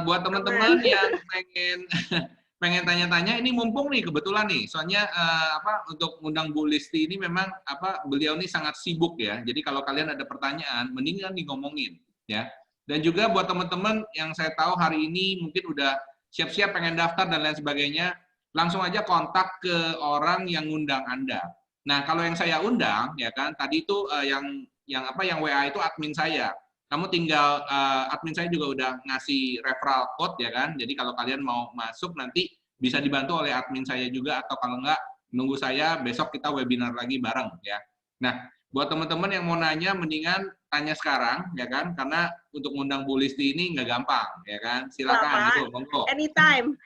Buat teman-teman yang pengen pengen tanya-tanya, ini mumpung nih kebetulan nih, soalnya untuk undang Bu Listi ini memang beliau ini sangat sibuk ya. Jadi kalau kalian ada pertanyaan, mendingan nih ngomongin ya. Dan juga buat teman-teman yang saya tahu hari ini mungkin udah siap-siap pengen daftar dan lain sebagainya, langsung aja kontak ke orang yang ngundang Anda. Nah, kalau yang saya undang ya kan, tadi itu yang WA itu admin saya. Kamu tinggal admin saya juga udah ngasih referral code ya kan. Jadi kalau kalian mau masuk nanti bisa dibantu oleh admin saya juga, atau kalau enggak nunggu saya besok kita webinar lagi bareng ya. Nah, buat teman-teman yang mau nanya mendingan tanya sekarang ya kan, karena untuk ngundang Bu Listi ini nggak gampang ya kan. Silakan itu, monggo. Anytime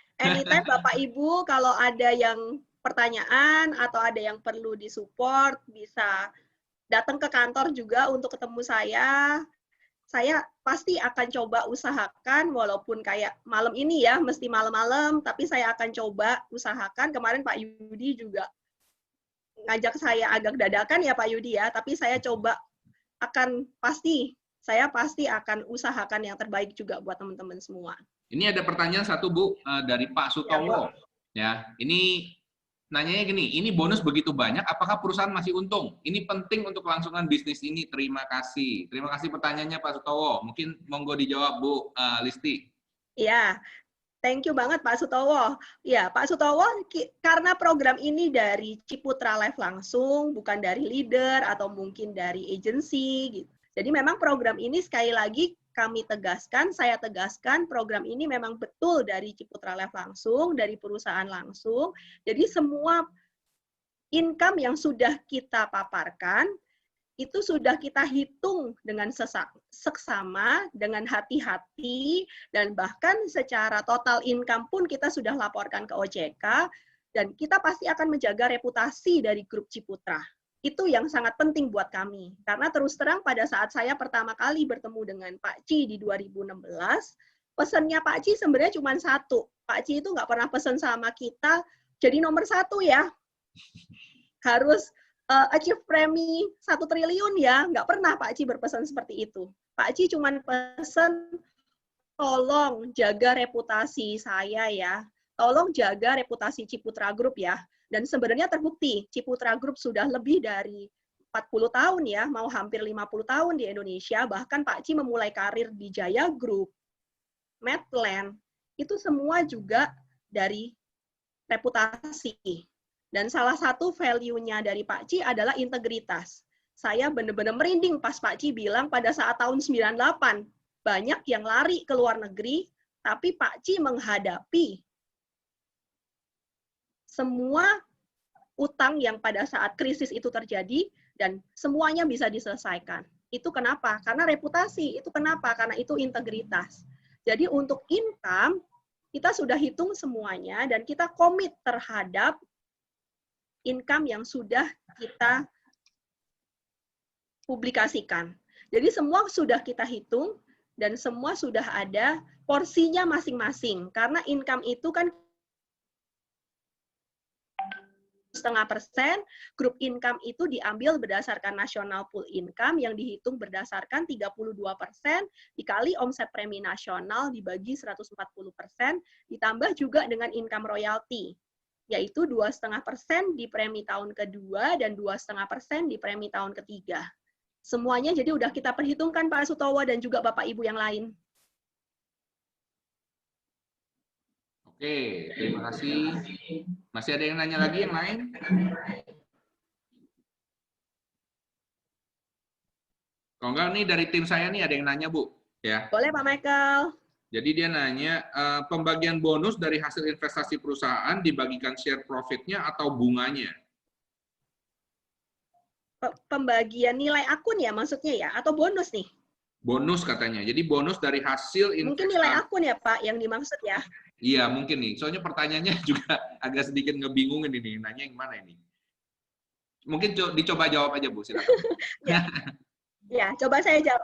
Bapak Ibu kalau ada yang pertanyaan atau ada yang perlu disupport bisa datang ke kantor juga untuk ketemu saya. Saya pasti akan coba usahakan, walaupun kayak malam ini ya, mesti malam-malam, tapi saya akan coba usahakan. Kemarin Pak Yudi juga ngajak saya agak dadakan ya Pak Yudi ya, tapi saya coba saya pasti akan usahakan yang terbaik juga buat teman-teman semua. Ini ada pertanyaan satu Bu dari Pak Sutowo. Ya, ini nanyanya gini, ini bonus begitu banyak, apakah perusahaan masih untung? Ini penting untuk kelangsungan bisnis ini. Terima kasih. Terima kasih pertanyaannya Pak Sutowo. Mungkin monggo dijawab Bu Listi. Iya, thank you banget Pak Sutowo. Ya, Pak Sutowo, karena program ini dari Ciputra Live langsung, bukan dari leader atau mungkin dari agensi. Gitu. Jadi memang program ini sekali lagi saya tegaskan program ini memang betul dari Ciputra Live langsung, dari perusahaan langsung. Jadi semua income yang sudah kita paparkan, itu sudah kita hitung dengan seksama, dengan hati-hati, dan bahkan secara total income pun kita sudah laporkan ke OJK, dan kita pasti akan menjaga reputasi dari grup Ciputra. Itu yang sangat penting buat kami. Karena terus terang pada saat saya pertama kali bertemu dengan Pak Ci di 2016, pesannya Pak Ci sebenarnya cuma satu. Pak Ci itu nggak pernah pesan sama kita, jadi nomor satu ya. Harus achieve premi 1 triliun ya. Nggak pernah Pak Ci berpesan seperti itu. Pak Ci cuma pesan, tolong jaga reputasi saya ya. Tolong jaga reputasi Ciputra Group ya. Dan sebenarnya terbukti, Ciputra Group sudah lebih dari 40 tahun ya, mau hampir 50 tahun di Indonesia, bahkan Pak Ci memulai karir di Jaya Group, Medland, itu semua juga dari reputasi. Dan salah satu value-nya dari Pak Ci adalah integritas. Saya benar-benar merinding pas Pak Ci bilang pada saat tahun 98, banyak yang lari ke luar negeri, tapi Pak Ci menghadapi semua utang yang pada saat krisis itu terjadi dan semuanya bisa diselesaikan. Itu kenapa? Karena reputasi. Itu kenapa? Karena itu integritas. Jadi untuk income, kita sudah hitung semuanya dan kita komit terhadap income yang sudah kita publikasikan. Jadi semua sudah kita hitung dan semua sudah ada porsinya masing-masing. Karena income itu kan 0,5%, grup income itu diambil berdasarkan national pool income yang dihitung berdasarkan 32% dikali omset premi nasional dibagi 140%, ditambah juga dengan income royalty, yaitu 2,5% di premi tahun kedua dan 2,5% di premi tahun ketiga. Semuanya jadi udah kita perhitungkan Pak Sutowo dan juga Bapak Ibu yang lain. Oke, terima kasih. Masih ada yang nanya lagi yang lain? Kalau enggak nih dari tim saya nih ada yang nanya Bu. Ya. Boleh Pak Michael. Jadi dia nanya, pembagian bonus dari hasil investasi perusahaan dibagikan share profit-nya atau bunganya? Pembagian nilai akun ya maksudnya ya? Atau bonus nih? Bonus katanya. Jadi bonus dari hasil investasi. Mungkin nilai akun ya Pak yang dimaksud ya? Iya mungkin nih. Soalnya pertanyaannya juga agak sedikit ngebingungin ini. Nanya yang mana ini? Mungkin dicoba jawab aja Bu, silakan. Ya, coba saya jawab.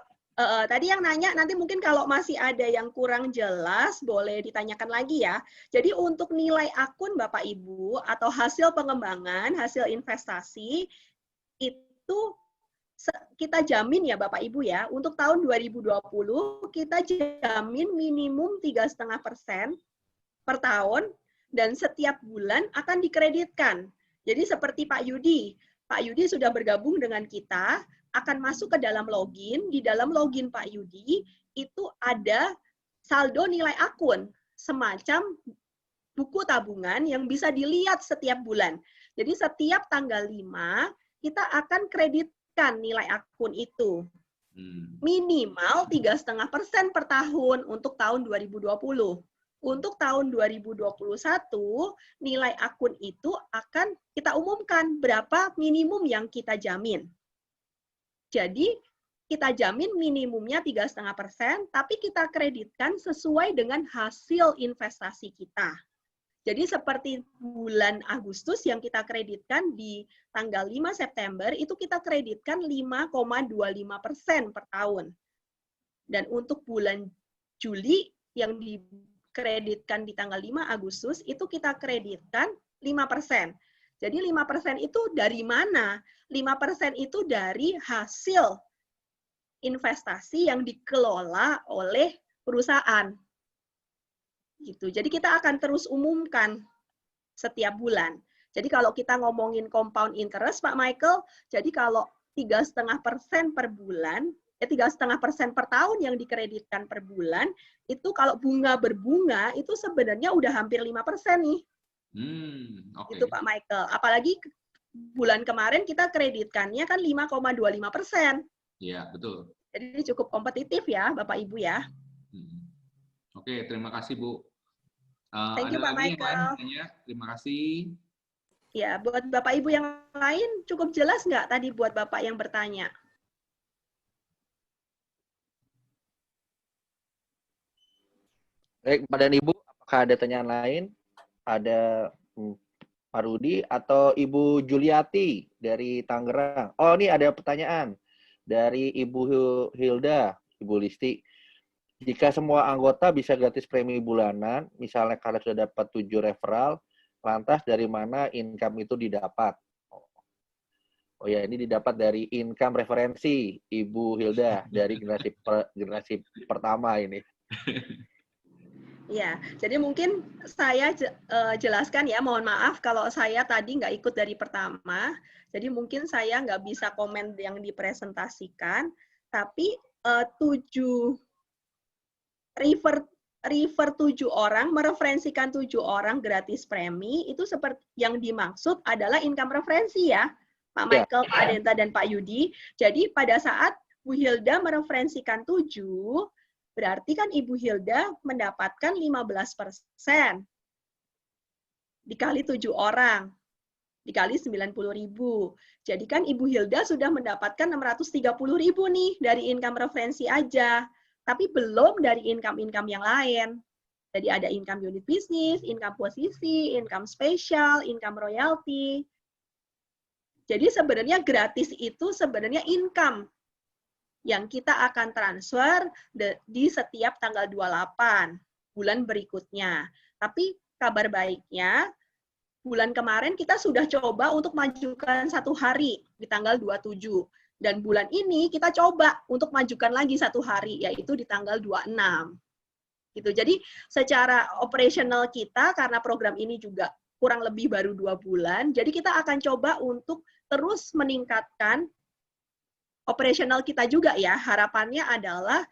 Tadi yang nanya, nanti mungkin kalau masih ada yang kurang jelas, boleh ditanyakan lagi ya. Jadi untuk nilai akun Bapak Ibu, atau hasil pengembangan, hasil investasi, itu kita jamin ya Bapak Ibu ya, untuk tahun 2020 kita jamin minimum 3,5% per tahun dan setiap bulan akan dikreditkan. Jadi seperti Pak Yudi sudah bergabung dengan kita, akan masuk ke dalam login, di dalam login Pak Yudi itu ada saldo nilai akun, semacam buku tabungan yang bisa dilihat setiap bulan. Jadi setiap tanggal 5 kita akan kreditkan nilai akun itu. Minimal 3,5% per tahun untuk tahun 2020. Untuk tahun 2021, nilai akun itu akan kita umumkan berapa minimum yang kita jamin. Jadi, kita jamin minimumnya 3,5%, tapi kita kreditkan sesuai dengan hasil investasi kita. Jadi seperti bulan Agustus yang kita kreditkan di tanggal 5 September, itu kita kreditkan 5,25% per tahun. Dan untuk bulan Juli yang dikreditkan di tanggal 5 Agustus, itu kita kreditkan 5%. Jadi 5% itu dari mana? 5% itu dari hasil investasi yang dikelola oleh perusahaan. Gitu. Jadi kita akan terus umumkan setiap bulan. Jadi kalau kita ngomongin compound interest, Pak Michael, jadi kalau 3,5% per bulan, 3,5% per tahun yang dikreditkan per bulan, itu kalau bunga berbunga, itu sebenarnya udah hampir 5% nih. Okay. Itu Pak Michael. Apalagi bulan kemarin kita kreditkannya kan 5,25%. Iya, betul. Jadi cukup kompetitif ya, Bapak Ibu ya. Oke, terima kasih Bu. Thank you, Pak Michael. Terima kasih. Ya, buat Bapak Ibu yang lain cukup jelas nggak tadi buat Bapak yang bertanya? Baik, Pak dan Ibu, apakah ada pertanyaan lain? Ada Pak Rudi atau Ibu Juliati dari Tangerang? Oh, ini ada pertanyaan dari Ibu Hilda, Ibu Listi. Jika semua anggota bisa gratis premi bulanan, misalnya karena sudah dapat 7 referral, lantas dari mana income itu didapat? Oh ya, ini didapat dari income referensi, Ibu Hilda, dari generasi pertama ini. Ya, jadi mungkin saya jelaskan ya, mohon maaf kalau saya tadi nggak ikut dari pertama, jadi mungkin saya nggak bisa komen yang dipresentasikan, tapi 7 orang, mereferensikan 7 orang gratis premi, itu seperti yang dimaksud adalah income referensi ya, Pak Michael, Pak Adenta, dan Pak Yudi. Jadi pada saat Bu Hilda mereferensikan 7, berarti kan Ibu Hilda mendapatkan 15% dikali 7 orang, dikali 90.000. Jadi kan Ibu Hilda sudah mendapatkan 630.000 nih dari income referensi aja, tapi belum dari income-income yang lain. Jadi ada income unit bisnis, income posisi, income spesial, income royalty. Jadi sebenarnya gratis itu sebenarnya income yang kita akan transfer di setiap tanggal 28 bulan berikutnya. Tapi kabar baiknya, bulan kemarin kita sudah coba untuk majukan 1 hari di tanggal 27. Dan bulan ini kita coba untuk majukan lagi 1 hari, yaitu di tanggal 26. Gitu. Jadi secara operasional kita, karena program ini juga kurang lebih baru 2 bulan, jadi kita akan coba untuk terus meningkatkan operasional kita juga ya. Harapannya adalah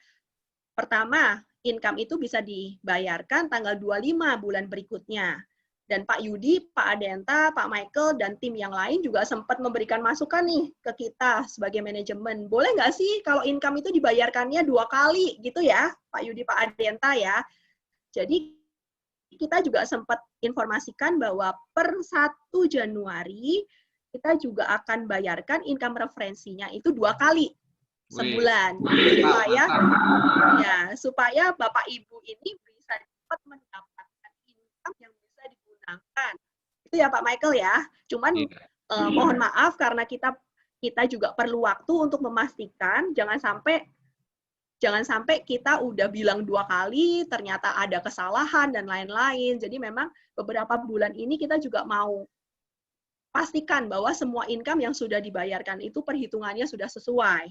pertama, income itu bisa dibayarkan tanggal 25 bulan berikutnya. Dan Pak Yudi, Pak Adenta, Pak Michael, dan tim yang lain juga sempat memberikan masukan nih ke kita sebagai manajemen. Boleh nggak sih kalau income itu dibayarkannya 2 kali gitu ya, Pak Yudi, Pak Adenta ya. Jadi kita juga sempat informasikan bahwa per 1 Januari kita juga akan bayarkan income referensinya itu 2 kali sebulan. Supaya Bapak Ibu ini bisa cepat mendapatkan income yang bisa digunakan. Itu ya Pak Michael ya. Cuman mohon maaf karena kita juga perlu waktu untuk memastikan jangan sampai kita udah bilang 2 kali ternyata ada kesalahan dan lain-lain. Jadi memang beberapa bulan ini kita juga mau pastikan bahwa semua income yang sudah dibayarkan itu perhitungannya sudah sesuai.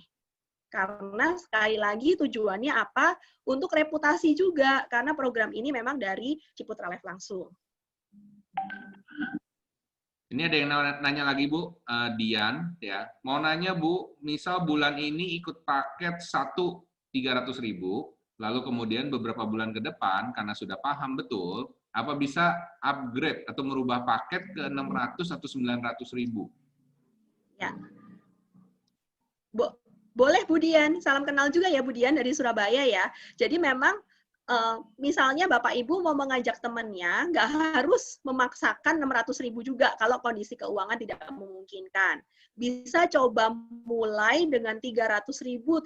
Karena sekali lagi tujuannya apa? Untuk reputasi juga, karena program ini memang dari Ciputra Life langsung. Ini ada yang nanya lagi Bu, Dian ya. Mau nanya Bu, misal bulan ini ikut paket 300.000, lalu kemudian beberapa bulan ke depan karena sudah paham betul, apa bisa upgrade atau merubah paket ke 600 atau 900.000? Ya. Boleh Bu Dian, salam kenal juga ya Bu Dian dari Surabaya ya. Jadi memang misalnya Bapak Ibu mau mengajak temannya, nggak harus memaksakan 600.000 juga kalau kondisi keuangan tidak memungkinkan. Bisa coba mulai dengan 300.000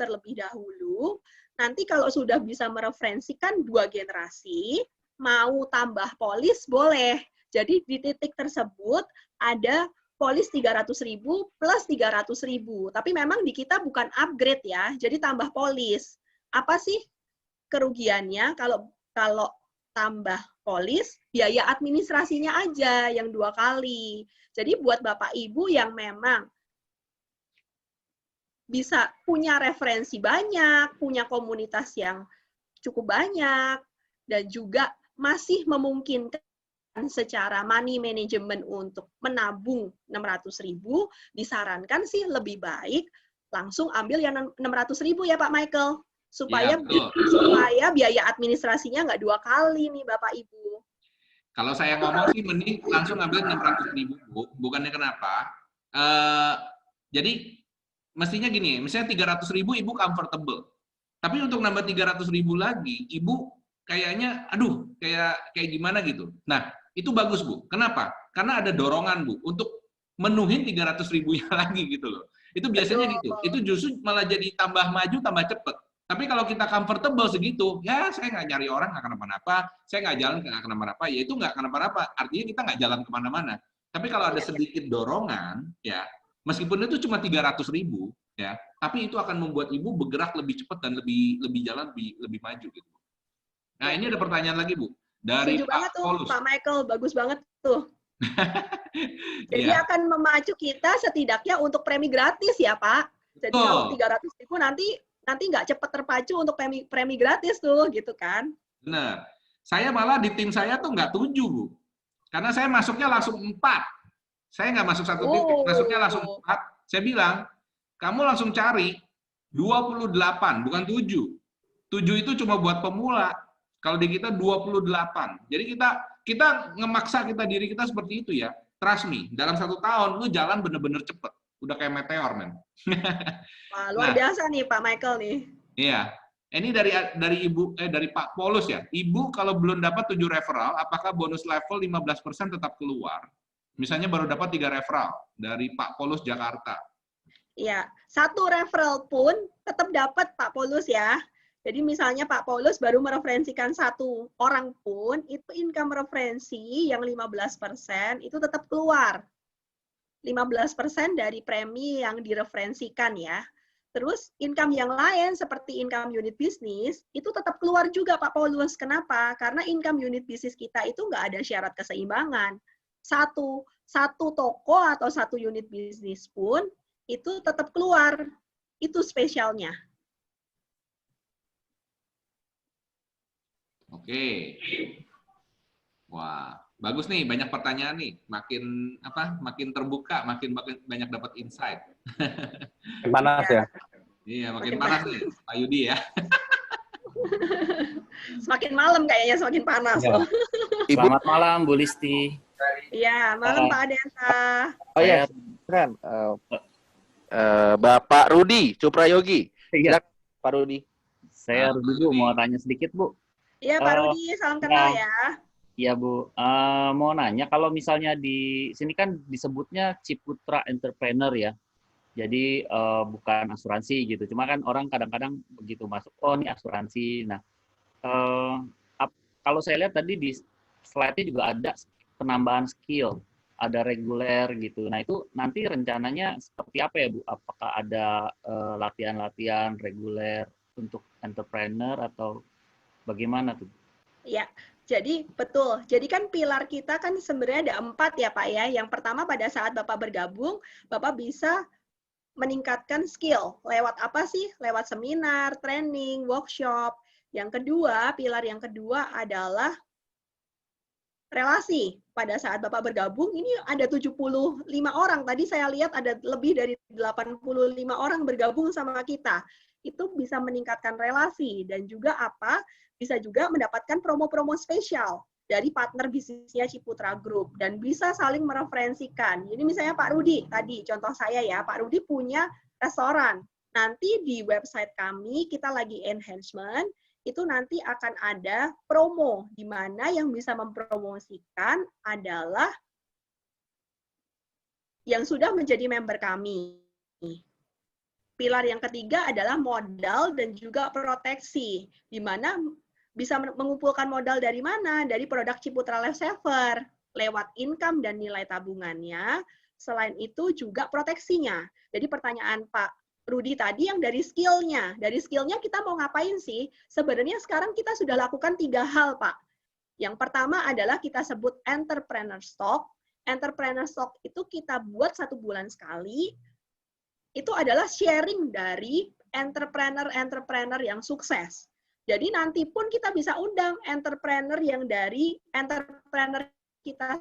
terlebih dahulu. Nanti kalau sudah bisa mereferensikan 2 generasi, mau tambah polis boleh. Jadi di titik tersebut ada polis 300.000 plus 300.000. Tapi memang di kita bukan upgrade ya, jadi tambah polis. Apa sih kerugiannya kalau tambah polis? Biaya administrasinya aja yang 2 kali. Jadi buat Bapak Ibu yang memang bisa punya referensi banyak, punya komunitas yang cukup banyak, dan juga masih memungkinkan secara money management untuk menabung 600.000, disarankan sih lebih baik langsung ambil yang 600.000 ya Pak Michael, supaya biaya administrasinya nggak 2 kali nih Bapak Ibu. Kalau saya ngomong sih mending langsung ambil 600.000 Bu, bukannya kenapa? Jadi mestinya gini, misalnya 300.000 Ibu comfortable, tapi untuk nambah 300.000 lagi, Ibu kayaknya, aduh, kayak gimana gitu. Nah, itu bagus Bu. Kenapa? Karena ada dorongan Bu untuk menuhin 300.000-nya lagi gitu loh. Itu biasanya gitu. Itu justru malah jadi tambah maju, tambah cepet. Tapi kalau kita comfortable segitu, ya saya nggak nyari orang, nggak kenapa-napa, saya nggak jalan, nggak kenapa-napa, ya itu nggak kenapa-napa. Artinya kita nggak jalan kemana-mana. Tapi kalau ada sedikit dorongan, ya meskipun itu cuma 300.000, ya, tapi itu akan membuat ibu bergerak lebih cepat dan lebih jalan lebih maju gitu. Nah, ini ada pertanyaan lagi Bu dari Setuju Pak banget tuh, Paulus. Pak Michael, bagus banget tuh. Jadi akan memacu kita setidaknya untuk premi gratis ya Pak. Jadi kalau 300.000 nanti nggak cepat terpacu untuk premi gratis tuh gitu kan. Benar. Saya malah di tim saya tuh nggak 7 Bu. Karena saya masuknya langsung 4. Saya nggak masuk 1 titik, masuknya langsung 4. Saya bilang, kamu langsung cari 28, bukan 7. 7 itu cuma buat pemula. Kalau di kita 28. Jadi kita ngemaksa diri kita seperti itu ya. Trust me, dalam 1 tahun lu jalan bener-bener cepet. Udah kayak meteor, men. Wah, luar biasa nih Pak Michael nih. Iya. Ini dari Pak Paulus ya. Ibu kalau belum dapat 7 referral, apakah bonus level 15% tetap keluar? Misalnya baru dapat 3 referral dari Pak Paulus Jakarta. Iya, 1 referral pun tetap dapat Pak Paulus ya. Jadi misalnya Pak Paulus baru mereferensikan 1 orang pun, itu income referensi yang 15% itu tetap keluar. 15% dari premi yang direferensikan ya. Terus income yang lain seperti income unit bisnis itu tetap keluar juga Pak Paulus. Kenapa? Karena income unit bisnis kita itu nggak ada syarat keseimbangan. Satu toko atau 1 unit bisnis pun itu tetap keluar. Itu spesialnya. Oke. Wah, bagus nih, banyak pertanyaan nih. Makin terbuka, makin banyak dapat insight. Panas ya. Iya, makin panas nih, Pak Yudi ya. Semakin malam kayaknya semakin panas Ya. loh. Selamat malam Bu Listi. Iya, malam Pak Adenta. Oh ya, kan Bapak Rudi Cuprayogi. Iya. Pak Rudi. Saya Rudi Bu, mau tanya sedikit Bu. Iya Pak Rudi, salam kenal ya. Iya Bu, mau nanya kalau misalnya di sini kan disebutnya Ciputra Entrepreneur ya. Jadi bukan asuransi gitu. Cuma kan orang kadang-kadang begitu masuk, oh ini asuransi. Nah, kalau saya lihat tadi di slide-nya juga ada penambahan skill, ada reguler gitu. Nah itu nanti rencananya seperti apa ya Bu? Apakah ada latihan-latihan reguler untuk entrepreneur atau bagaimana tuh? Ya, jadi betul. Jadi kan pilar kita kan sebenarnya ada 4 ya Pak ya. Yang pertama pada saat Bapak bergabung, Bapak bisa meningkatkan skill. Lewat apa sih? Lewat seminar, training, workshop. Yang kedua, pilar yang kedua adalah relasi. Pada saat Bapak bergabung, ini ada 75 orang. Tadi saya lihat ada lebih dari 85 orang bergabung sama kita. Itu bisa meningkatkan relasi dan juga apa? Bisa juga mendapatkan promo-promo spesial dari partner bisnisnya Ciputra Group dan bisa saling mereferensikan. Jadi misalnya Pak Rudi tadi, contoh saya ya, Pak Rudi punya restoran. Nanti di website kami kita lagi enhancement, itu nanti akan ada promo, di mana yang bisa mempromosikan adalah yang sudah menjadi member kami. Pilar yang ketiga adalah modal dan juga proteksi, di mana bisa mengumpulkan modal dari mana? Dari produk Ciputra Life Saver, lewat income dan nilai tabungannya. Selain itu juga proteksinya. Jadi pertanyaan Pak Rudi tadi yang dari skill-nya. Dari skill-nya kita mau ngapain sih? Sebenarnya sekarang kita sudah lakukan 3 hal, Pak. Yang pertama adalah kita sebut entrepreneur stock. Entrepreneur stock itu kita buat 1 bulan sekali. Itu adalah sharing dari entrepreneur yang sukses. Jadi nanti pun kita bisa undang entrepreneur yang dari entrepreneur kita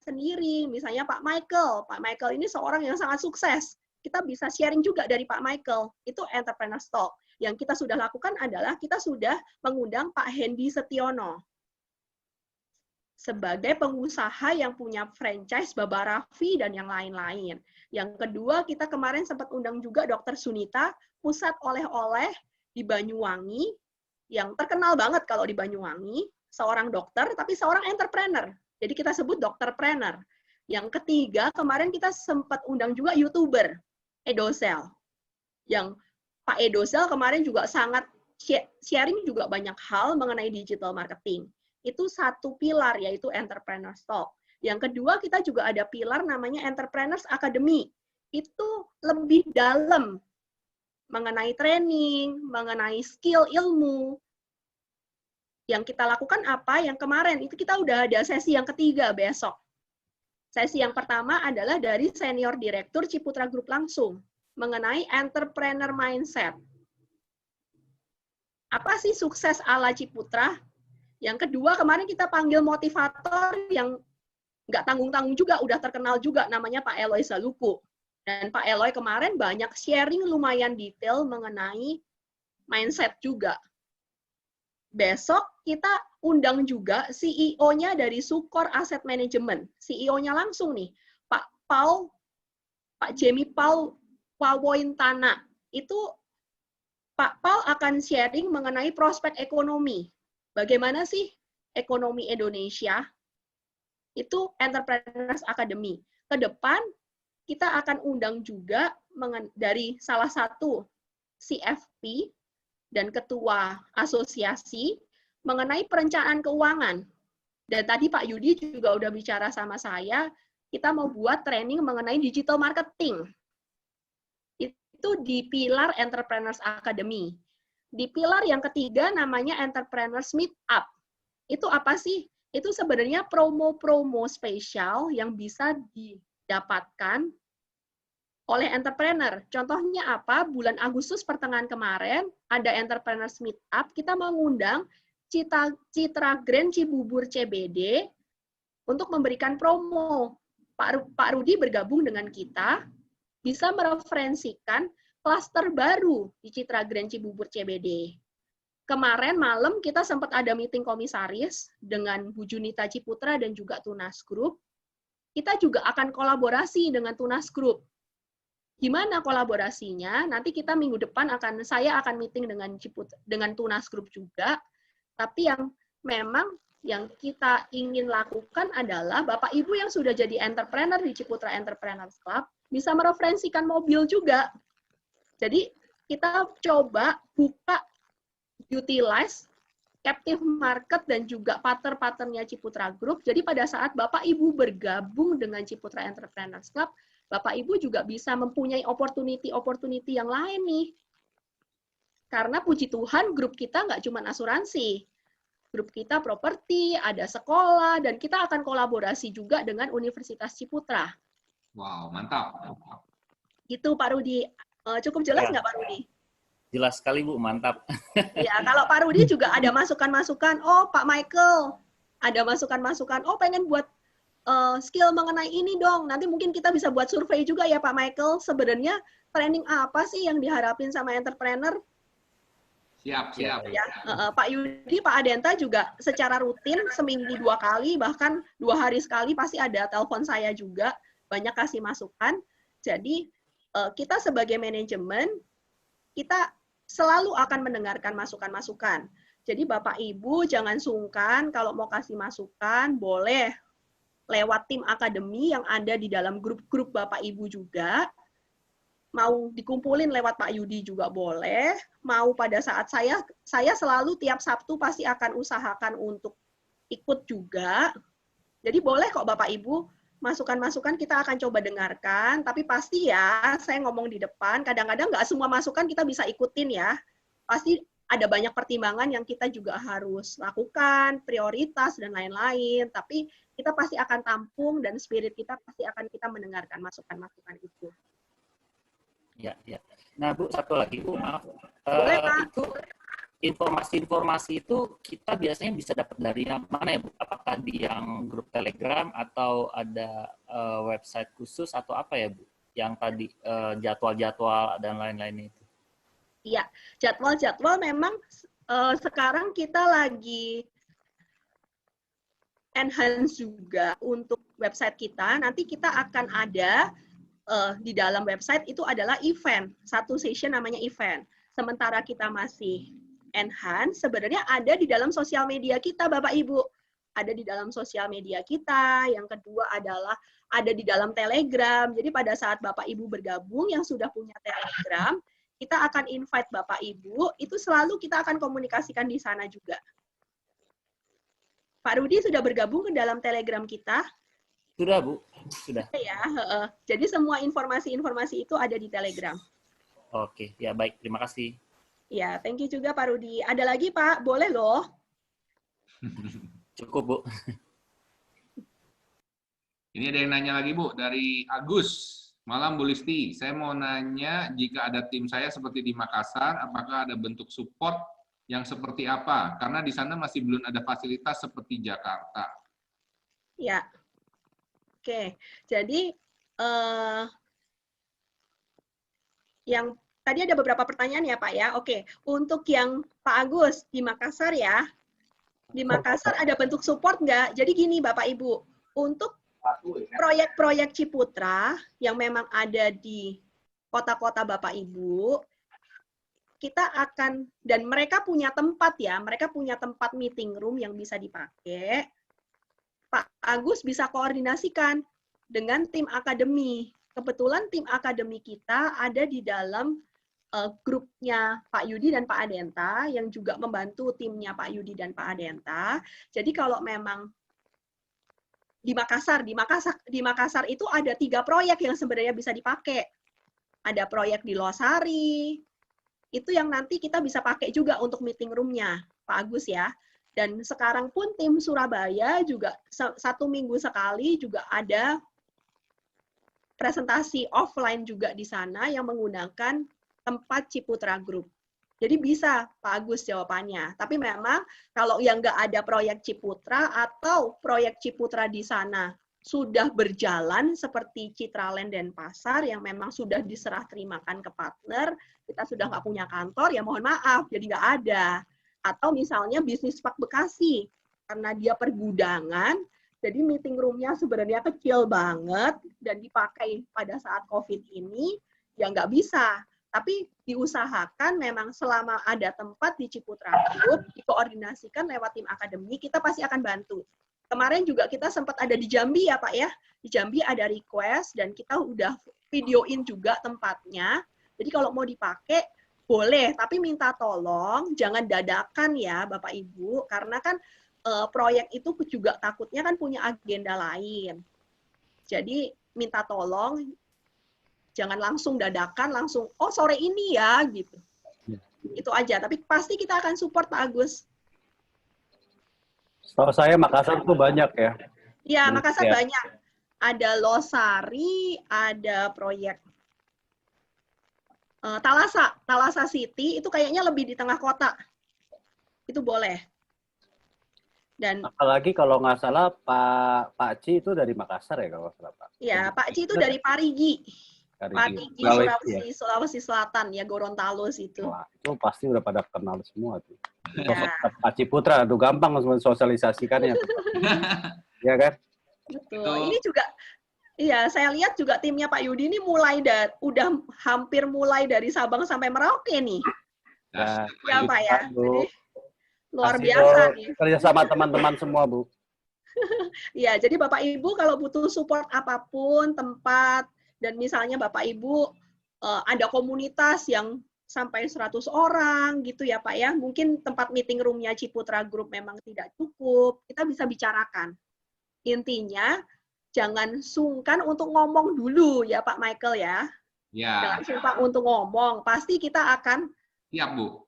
sendiri. Misalnya Pak Michael. Pak Michael ini seorang yang sangat sukses. Kita bisa sharing juga dari Pak Michael, itu entrepreneur stock. Yang kita sudah lakukan adalah kita sudah mengundang Pak Hendy Setiono sebagai pengusaha yang punya franchise Baba Raffi dan yang lain-lain. Yang kedua, kita kemarin sempat undang juga Dr. Sunita, pusat oleh-oleh di Banyuwangi, yang terkenal banget kalau di Banyuwangi, seorang dokter, tapi seorang entrepreneur. Jadi kita sebut dokterpreneur. Yang ketiga, kemarin kita sempat undang juga YouTuber, Edosel. Yang Pak Edosel kemarin juga sangat sharing juga banyak hal mengenai digital marketing. Itu 1 pilar, yaitu entrepreneur stock. Yang kedua, kita juga ada pilar namanya Entrepreneurs Academy. Itu lebih dalam mengenai training, mengenai skill ilmu. Yang kita lakukan apa? Yang kemarin, itu kita udah ada sesi yang ketiga besok. Sesi yang pertama adalah dari Senior Direktur Ciputra Group langsung, mengenai entrepreneur mindset. Apa sih sukses ala Ciputra? Yang kedua, kemarin kita panggil motivator yang nggak tanggung-tanggung juga, udah terkenal juga, namanya Pak Eloy Saluku. Dan Pak Eloy kemarin banyak sharing lumayan detail mengenai mindset juga. Besok kita undang juga CEO-nya dari Sukor Asset Management. CEO-nya langsung nih, Pak Jamie Paul Wawointana. Itu Pak Paul akan sharing mengenai prospek ekonomi. Bagaimana sih ekonomi Indonesia? Itu Entrepreneurs Academy. Ke depan kita akan undang juga dari salah satu CFP dan ketua asosiasi mengenai perencanaan keuangan. Dan tadi Pak Yudi juga udah bicara sama saya, kita mau buat training mengenai digital marketing. Itu di pilar Entrepreneurs Academy. Di pilar yang ketiga namanya Entrepreneurs Meetup. Itu apa sih? Itu sebenarnya promo-promo spesial yang bisa didapatkan oleh entrepreneur. Contohnya apa? Bulan Agustus pertengahan kemarin ada Entrepreneurs Meetup, kita mengundang Citra Grand Cibubur CBD untuk memberikan promo. Pak Rudi bergabung dengan kita, bisa mereferensikan klaster baru di Citra Grand Cibubur CBD. Kemarin malam kita sempat ada meeting komisaris dengan Bu Junita Ciputra dan juga Tunas Group. Kita juga akan kolaborasi dengan Tunas Group. Gimana kolaborasinya? Nanti kita minggu depan saya akan meeting dengan Tunas Group juga. Tapi yang memang yang kita ingin lakukan adalah Bapak Ibu yang sudah jadi entrepreneur di Ciputra Entrepreneurs Club bisa mereferensikan mobil juga. Jadi kita coba buka utilize captive market dan juga partner-partnernya Ciputra Group. Jadi pada saat Bapak Ibu bergabung dengan Ciputra Entrepreneurs Club, Bapak Ibu juga bisa mempunyai opportunity yang lain nih. Karena puji Tuhan grup kita nggak cuma asuransi. grup kita properti, ada sekolah, dan kita akan kolaborasi juga dengan Universitas Ciputra. Wow, mantap. Gitu Pak Rudi. Cukup jelas Ya. nggak Pak Rudi? Jelas sekali Bu, mantap. Ya, kalau Pak Rudi juga ada masukan-masukan, oh Pak Michael, ada masukan-masukan, oh pengen buat skill mengenai ini dong. Nanti mungkin kita bisa buat survei juga ya Pak Michael. Sebenarnya training apa sih yang diharapin sama entrepreneur? Siap. Ya, Pak Yudi, Pak Adenta juga secara rutin seminggu 2 kali, bahkan 2 hari sekali pasti ada telepon saya juga, banyak kasih masukan. Jadi kita sebagai manajemen, kita selalu akan mendengarkan masukan-masukan. Jadi Bapak Ibu jangan sungkan kalau mau kasih masukan, boleh lewat tim akademi yang ada di dalam grup-grup Bapak Ibu juga. Mau dikumpulin lewat Pak Yudi juga boleh, mau pada saat saya selalu tiap Sabtu pasti akan usahakan untuk ikut juga. Jadi boleh kok Bapak Ibu, masukan-masukan kita akan coba dengarkan, tapi pasti ya, saya ngomong di depan, kadang-kadang nggak semua masukan kita bisa ikutin ya. Pasti ada banyak pertimbangan yang kita juga harus lakukan, prioritas, dan lain-lain, tapi kita pasti akan tampung dan spirit kita pasti akan kita mendengarkan masukan-masukan itu. Ya. Nah Bu, satu lagi Bu, maaf. Boleh, Pak. Itu informasi-informasi itu kita biasanya bisa dapat dari yang mana ya Bu? Apakah di yang grup Telegram atau ada website khusus atau apa ya Bu? Yang tadi jadwal-jadwal dan lain-lain itu. Iya, jadwal-jadwal memang sekarang kita lagi enhance juga untuk website kita. Nanti kita akan ada di dalam website itu adalah event. Satu session namanya event. Sementara kita masih enhance, sebenarnya ada di dalam sosial media kita, Bapak Ibu. Ada di dalam sosial media kita. Yang kedua adalah ada di dalam Telegram. Jadi pada saat Bapak Ibu bergabung yang sudah punya Telegram, kita akan invite Bapak Ibu, itu selalu kita akan komunikasikan di sana juga. Pak Rudi sudah bergabung ke dalam Telegram kita? Sudah Bu, sudah. Ya, jadi semua informasi-informasi itu ada di Telegram. Oke, ya baik, terima kasih. Ya, thank you juga Pak Rudi. Ada lagi Pak? Boleh loh. Cukup Bu. Ini ada yang nanya lagi Bu, dari Agus. Malam Bu Listi, saya mau nanya jika ada tim saya seperti di Makassar, apakah ada bentuk support yang seperti apa? Karena di sana masih belum ada fasilitas seperti Jakarta. Ya. Oke, jadi yang tadi ada beberapa pertanyaan ya Pak ya. Oke, untuk yang Pak Agus di Makassar ya, di Makassar ada bentuk support nggak? Jadi gini Bapak Ibu, untuk proyek-proyek Ciputra yang memang ada di kota-kota Bapak Ibu, kita akan, dan mereka punya tempat ya, mereka punya tempat meeting room yang bisa dipakai. Pak Agus bisa koordinasikan dengan tim akademi. Kebetulan tim akademi kita ada di dalam grupnya Pak Yudi dan Pak Adenta, yang juga membantu timnya Pak Yudi dan Pak Adenta. Jadi kalau memang di Makassar itu ada 3 proyek yang sebenarnya bisa dipakai. Ada proyek di Losari, itu yang nanti kita bisa pakai juga untuk meeting room-nya, Pak Agus ya. Dan sekarang pun tim Surabaya juga 1 minggu sekali juga ada presentasi offline juga di sana yang menggunakan tempat Ciputra Group. Jadi bisa Pak Agus jawabannya. Tapi memang kalau yang nggak ada proyek Ciputra atau proyek Ciputra di sana sudah berjalan seperti Citraland dan Pasar yang memang sudah diserah terimakan ke partner, kita sudah nggak punya kantor, ya mohon maaf, jadi nggak ada. Atau misalnya bisnis Park Bekasi, karena dia pergudangan, jadi meeting room-nya sebenarnya kecil banget, dan dipakai pada saat COVID ini, ya nggak bisa. Tapi diusahakan memang selama ada tempat di Ciputra Group, dikoordinasikan lewat tim akademi, kita pasti akan bantu. Kemarin juga kita sempat ada di Jambi ya Pak ya, di Jambi ada request, dan kita udah videoin juga tempatnya, jadi kalau mau dipakai, boleh, tapi minta tolong jangan dadakan ya Bapak Ibu, karena kan proyek itu juga takutnya kan punya agenda lain. Jadi minta tolong jangan langsung dadakan, langsung oh sore ini ya gitu. Itu aja, tapi pasti kita akan support Pak Agus. Setahu saya Makassar tuh banyak ya. Ya, Makassar Ya. banyak. Ada Losari, ada proyek Talasa City, itu kayaknya lebih di tengah kota. Itu boleh. Dan Apalagi kalau nggak salah Pak Ci itu dari Makassar ya kalau nggak salah Pak. ya, Pak Ci itu dari Parigi. Parigi, Sulawesi, Sulawesi Selatan, ya Gorontalo situ. Wah, itu pasti udah pada kenal semua tuh. Ya, Pak Ciputra tuh gampang sosialisasikannya tuh. Ya kan? betul. Ini juga, iya, saya lihat juga timnya Pak Yudi ini udah hampir mulai dari Sabang sampai Merauke nih. Nah, Ya, Pak ya. Bu. Jadi, luar Hasil biasa nih. kerja sama teman-teman semua, Bu. Ya, jadi Bapak Ibu kalau butuh support apapun, tempat, dan misalnya Bapak Ibu ada komunitas yang sampai 100 orang gitu ya Pak ya, mungkin tempat meeting room-nya Ciputra Group memang tidak cukup, kita bisa bicarakan. Intinya, jangan sungkan untuk ngomong dulu ya Pak Michael ya. Ya, Jangan sungkan untuk ngomong, pasti kita akan siap Bu.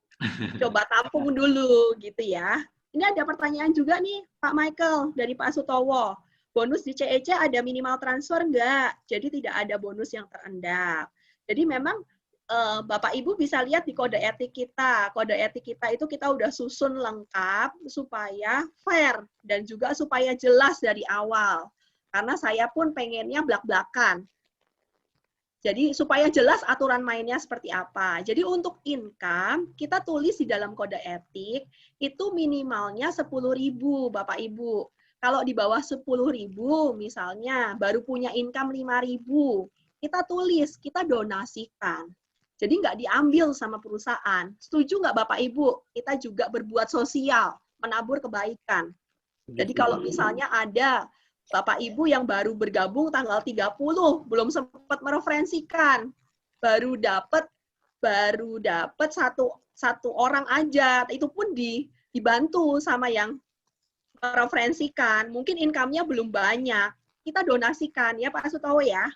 coba tampung dulu gitu ya. Ini ada pertanyaan juga nih Pak Michael dari Pak Sutowo. Bonus di CEC ada minimal transfer enggak? Jadi tidak ada bonus yang terendap. Jadi memang Bapak Ibu bisa lihat di kode etik kita. Kode etik kita itu kita udah susun lengkap supaya fair dan juga supaya jelas dari awal. Karena saya pun pengennya blak-blakan. Jadi supaya jelas aturan mainnya seperti apa. Jadi untuk income, kita tulis di dalam kode etik, itu minimalnya 10.000 Bapak Ibu. Kalau di bawah 10.000 misalnya, baru punya income 5.000, kita tulis, kita donasikan. Jadi nggak diambil sama perusahaan. Setuju nggak Bapak Ibu? Kita juga berbuat sosial, menabur kebaikan. Jadi kalau misalnya ada Bapak Ibu yang baru bergabung tanggal 30, belum sempat mereferensikan, baru dapat satu orang aja, itu pun dibantu sama yang mereferensikan, mungkin income-nya belum banyak, kita donasikan ya Pak Sutowo ya.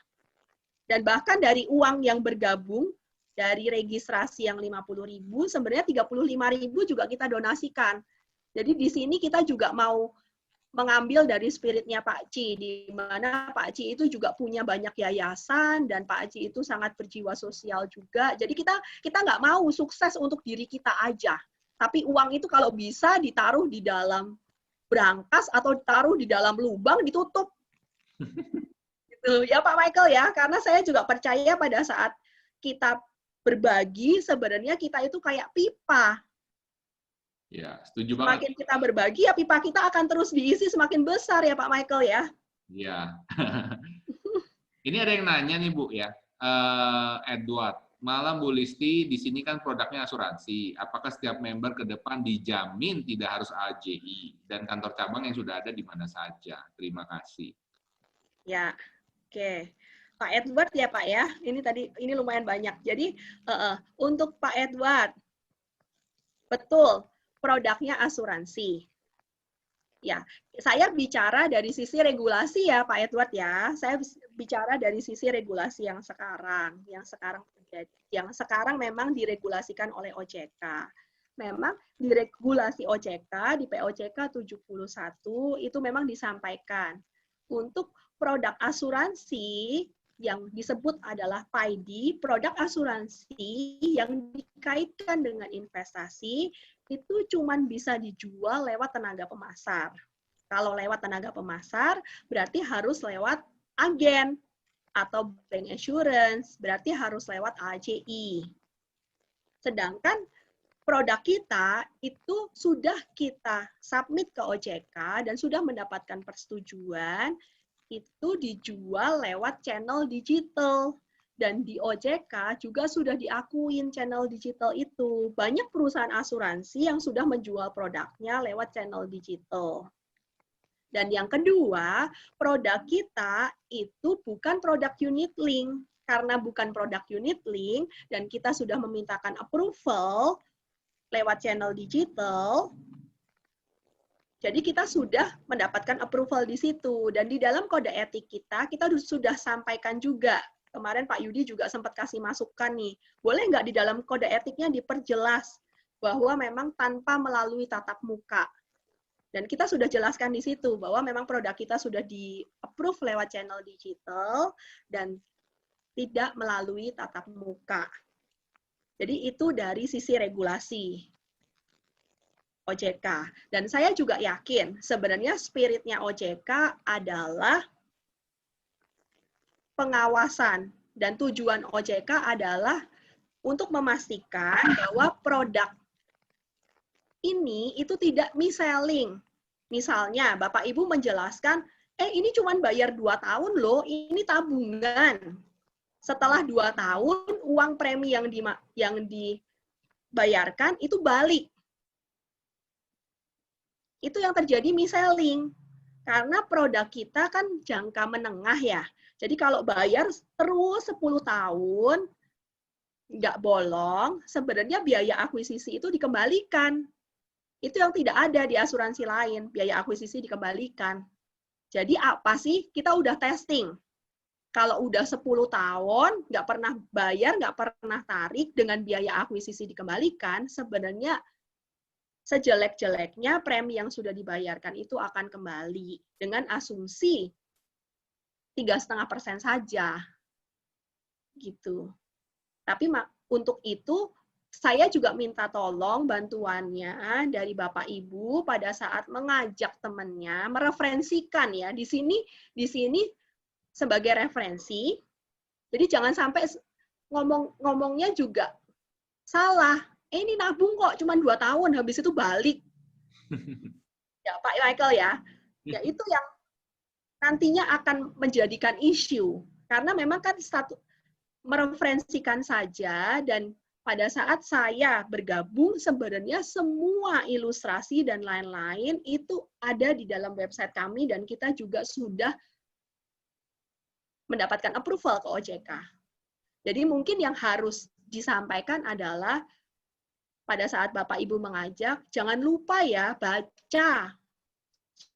Dan bahkan dari uang yang bergabung, dari registrasi yang 50.000, sebenarnya 35.000 juga kita donasikan. Jadi di sini kita juga mau mengambil dari spiritnya Pak Ci, di mana Pak Ci itu juga punya banyak yayasan, dan Pak Ci itu sangat berjiwa sosial juga. Jadi kita nggak mau sukses untuk diri kita aja, tapi uang itu kalau bisa ditaruh di dalam brankas atau ditaruh di dalam lubang ditutup. Gitu ya Pak Michael ya, karena saya juga percaya pada saat kita berbagi, sebenarnya kita itu kayak pipa. Ya, setuju banget. Semakin kita berbagi, ya pipa kita akan terus diisi semakin besar ya Pak Michael ya. Iya. Ini ada yang nanya nih Bu ya, Edward. Malam Bu Listi, di sini kan produknya asuransi. Apakah setiap member ke depan dijamin tidak harus AJI dan kantor cabang yang sudah ada di mana saja? Terima kasih. Ya, oke. Pak Edward ya Pak ya. Ini lumayan banyak. Jadi untuk Pak Edward, betul. Produknya asuransi. Ya, saya bicara dari sisi regulasi ya Pak Edward ya. Saya bicara dari sisi regulasi yang sekarang terjadi. Yang sekarang memang diregulasikan oleh OJK. Memang di regulasi OJK, di POJK 71 itu memang disampaikan untuk produk asuransi yang disebut adalah PAID, produk asuransi yang dikaitkan dengan investasi, itu cuma bisa dijual lewat tenaga pemasar. Kalau lewat tenaga pemasar, berarti harus lewat agen atau bank insurance, berarti harus lewat AJI. Sedangkan produk kita itu sudah kita submit ke OJK dan sudah mendapatkan persetujuan, itu dijual lewat channel digital. Dan di OJK juga sudah diakuin channel digital itu. Banyak perusahaan asuransi yang sudah menjual produknya lewat channel digital. Dan yang kedua, produk kita itu bukan produk unit link. Karena bukan produk unit link, dan kita sudah memintakan approval lewat channel digital, jadi kita sudah mendapatkan approval di situ. Dan di dalam kode etik kita sudah sampaikan juga. Kemarin Pak Yudi juga sempat kasih masukan nih. Boleh nggak di dalam kode etiknya diperjelas bahwa memang tanpa melalui tatap muka. Dan kita sudah jelaskan di situ bahwa memang produk kita sudah di-approve lewat channel digital dan tidak melalui tatap muka. Jadi itu dari sisi regulasi OJK. Dan saya juga yakin sebenarnya spiritnya OJK adalah pengawasan. Dan tujuan OJK adalah untuk memastikan bahwa produk ini itu tidak mis-selling. Misalnya, Bapak Ibu menjelaskan, ini cuma bayar 2 tahun loh, ini tabungan. Setelah 2 tahun, uang premi yang dibayarkan itu balik. Itu yang terjadi mis-selling. Karena produk kita kan jangka menengah ya. Jadi kalau bayar terus 10 tahun, nggak bolong, sebenarnya biaya akuisisi itu dikembalikan. Itu yang tidak ada di asuransi lain, biaya akuisisi dikembalikan. Jadi apa sih? Kita udah testing. Kalau udah 10 tahun, nggak pernah bayar, nggak pernah tarik, dengan biaya akuisisi dikembalikan, sebenarnya sejelek-jeleknya premi yang sudah dibayarkan itu akan kembali dengan asumsi 3,5% saja. Gitu. Tapi untuk itu, saya juga minta tolong bantuannya dari Bapak Ibu pada saat mengajak temannya mereferensikan ya di sini sebagai referensi. Jadi jangan sampai ngomongnya juga salah. Ini nabung kok cuma 2 tahun habis itu balik. Ya Pak Michael ya. Ya itu yang nantinya akan menjadikan isu karena memang kan mereferensikan saja dan pada saat saya bergabung, sebenarnya semua ilustrasi dan lain-lain itu ada di dalam website kami dan kita juga sudah mendapatkan approval ke OJK. Jadi mungkin yang harus disampaikan adalah pada saat Bapak Ibu mengajak, jangan lupa ya baca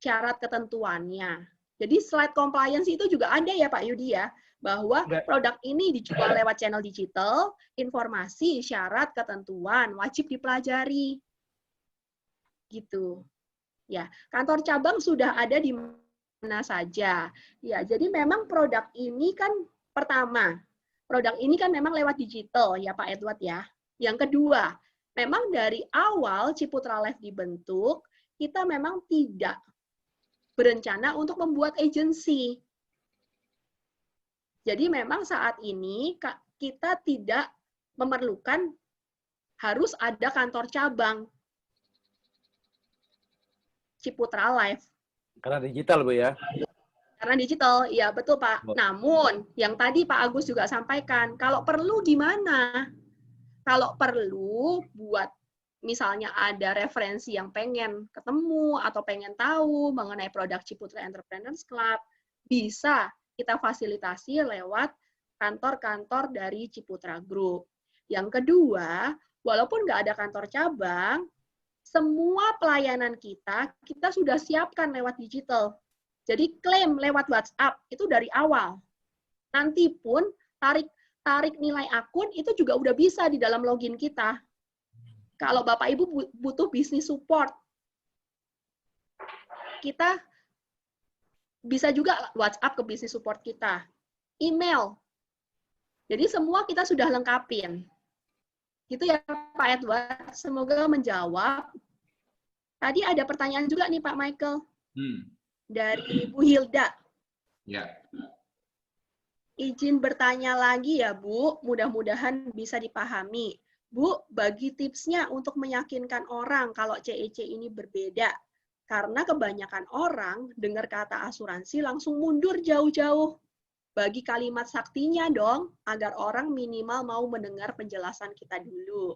syarat ketentuannya. Jadi slide compliance itu juga ada ya Pak Yudi ya, bahwa produk ini dijual lewat channel digital, informasi, syarat, ketentuan, wajib dipelajari. Gitu. Ya, kantor cabang sudah ada di mana saja. Ya, jadi memang produk ini kan pertama, produk ini kan memang lewat digital ya Pak Edward ya. Yang kedua, memang dari awal Ciputra Life dibentuk, kita memang tidak berencana untuk membuat agensi. Jadi memang saat ini kita tidak memerlukan harus ada kantor cabang Ciputra Life. Karena digital, Bu ya? Karena digital, ya betul Pak. Namun, yang tadi Pak Agus juga sampaikan, kalau perlu gimana? Kalau perlu buat misalnya ada referensi yang pengen ketemu atau pengen tahu mengenai produk Ciputra Entrepreneurs Club, bisa kita fasilitasi lewat kantor-kantor dari Ciputra Group. Yang kedua, walaupun nggak ada kantor cabang, semua pelayanan kita sudah siapkan lewat digital. Jadi klaim lewat WhatsApp itu dari awal. Nanti pun tarik nilai akun itu juga udah bisa di dalam login kita. Kalau Bapak Ibu butuh bisnis support, kita bisa juga WhatsApp ke bisnis support kita. Email. Jadi semua kita sudah lengkapin. Gitu ya Pak Edward, semoga menjawab. Tadi ada pertanyaan juga nih Pak Michael. Dari Bu Hilda. Ya. Izin bertanya lagi ya Bu, mudah-mudahan bisa dipahami. Bu, bagi tipsnya untuk meyakinkan orang kalau CEC ini berbeda. Karena kebanyakan orang dengar kata asuransi langsung mundur jauh-jauh. Bagi kalimat saktinya dong, agar orang minimal mau mendengar penjelasan kita dulu.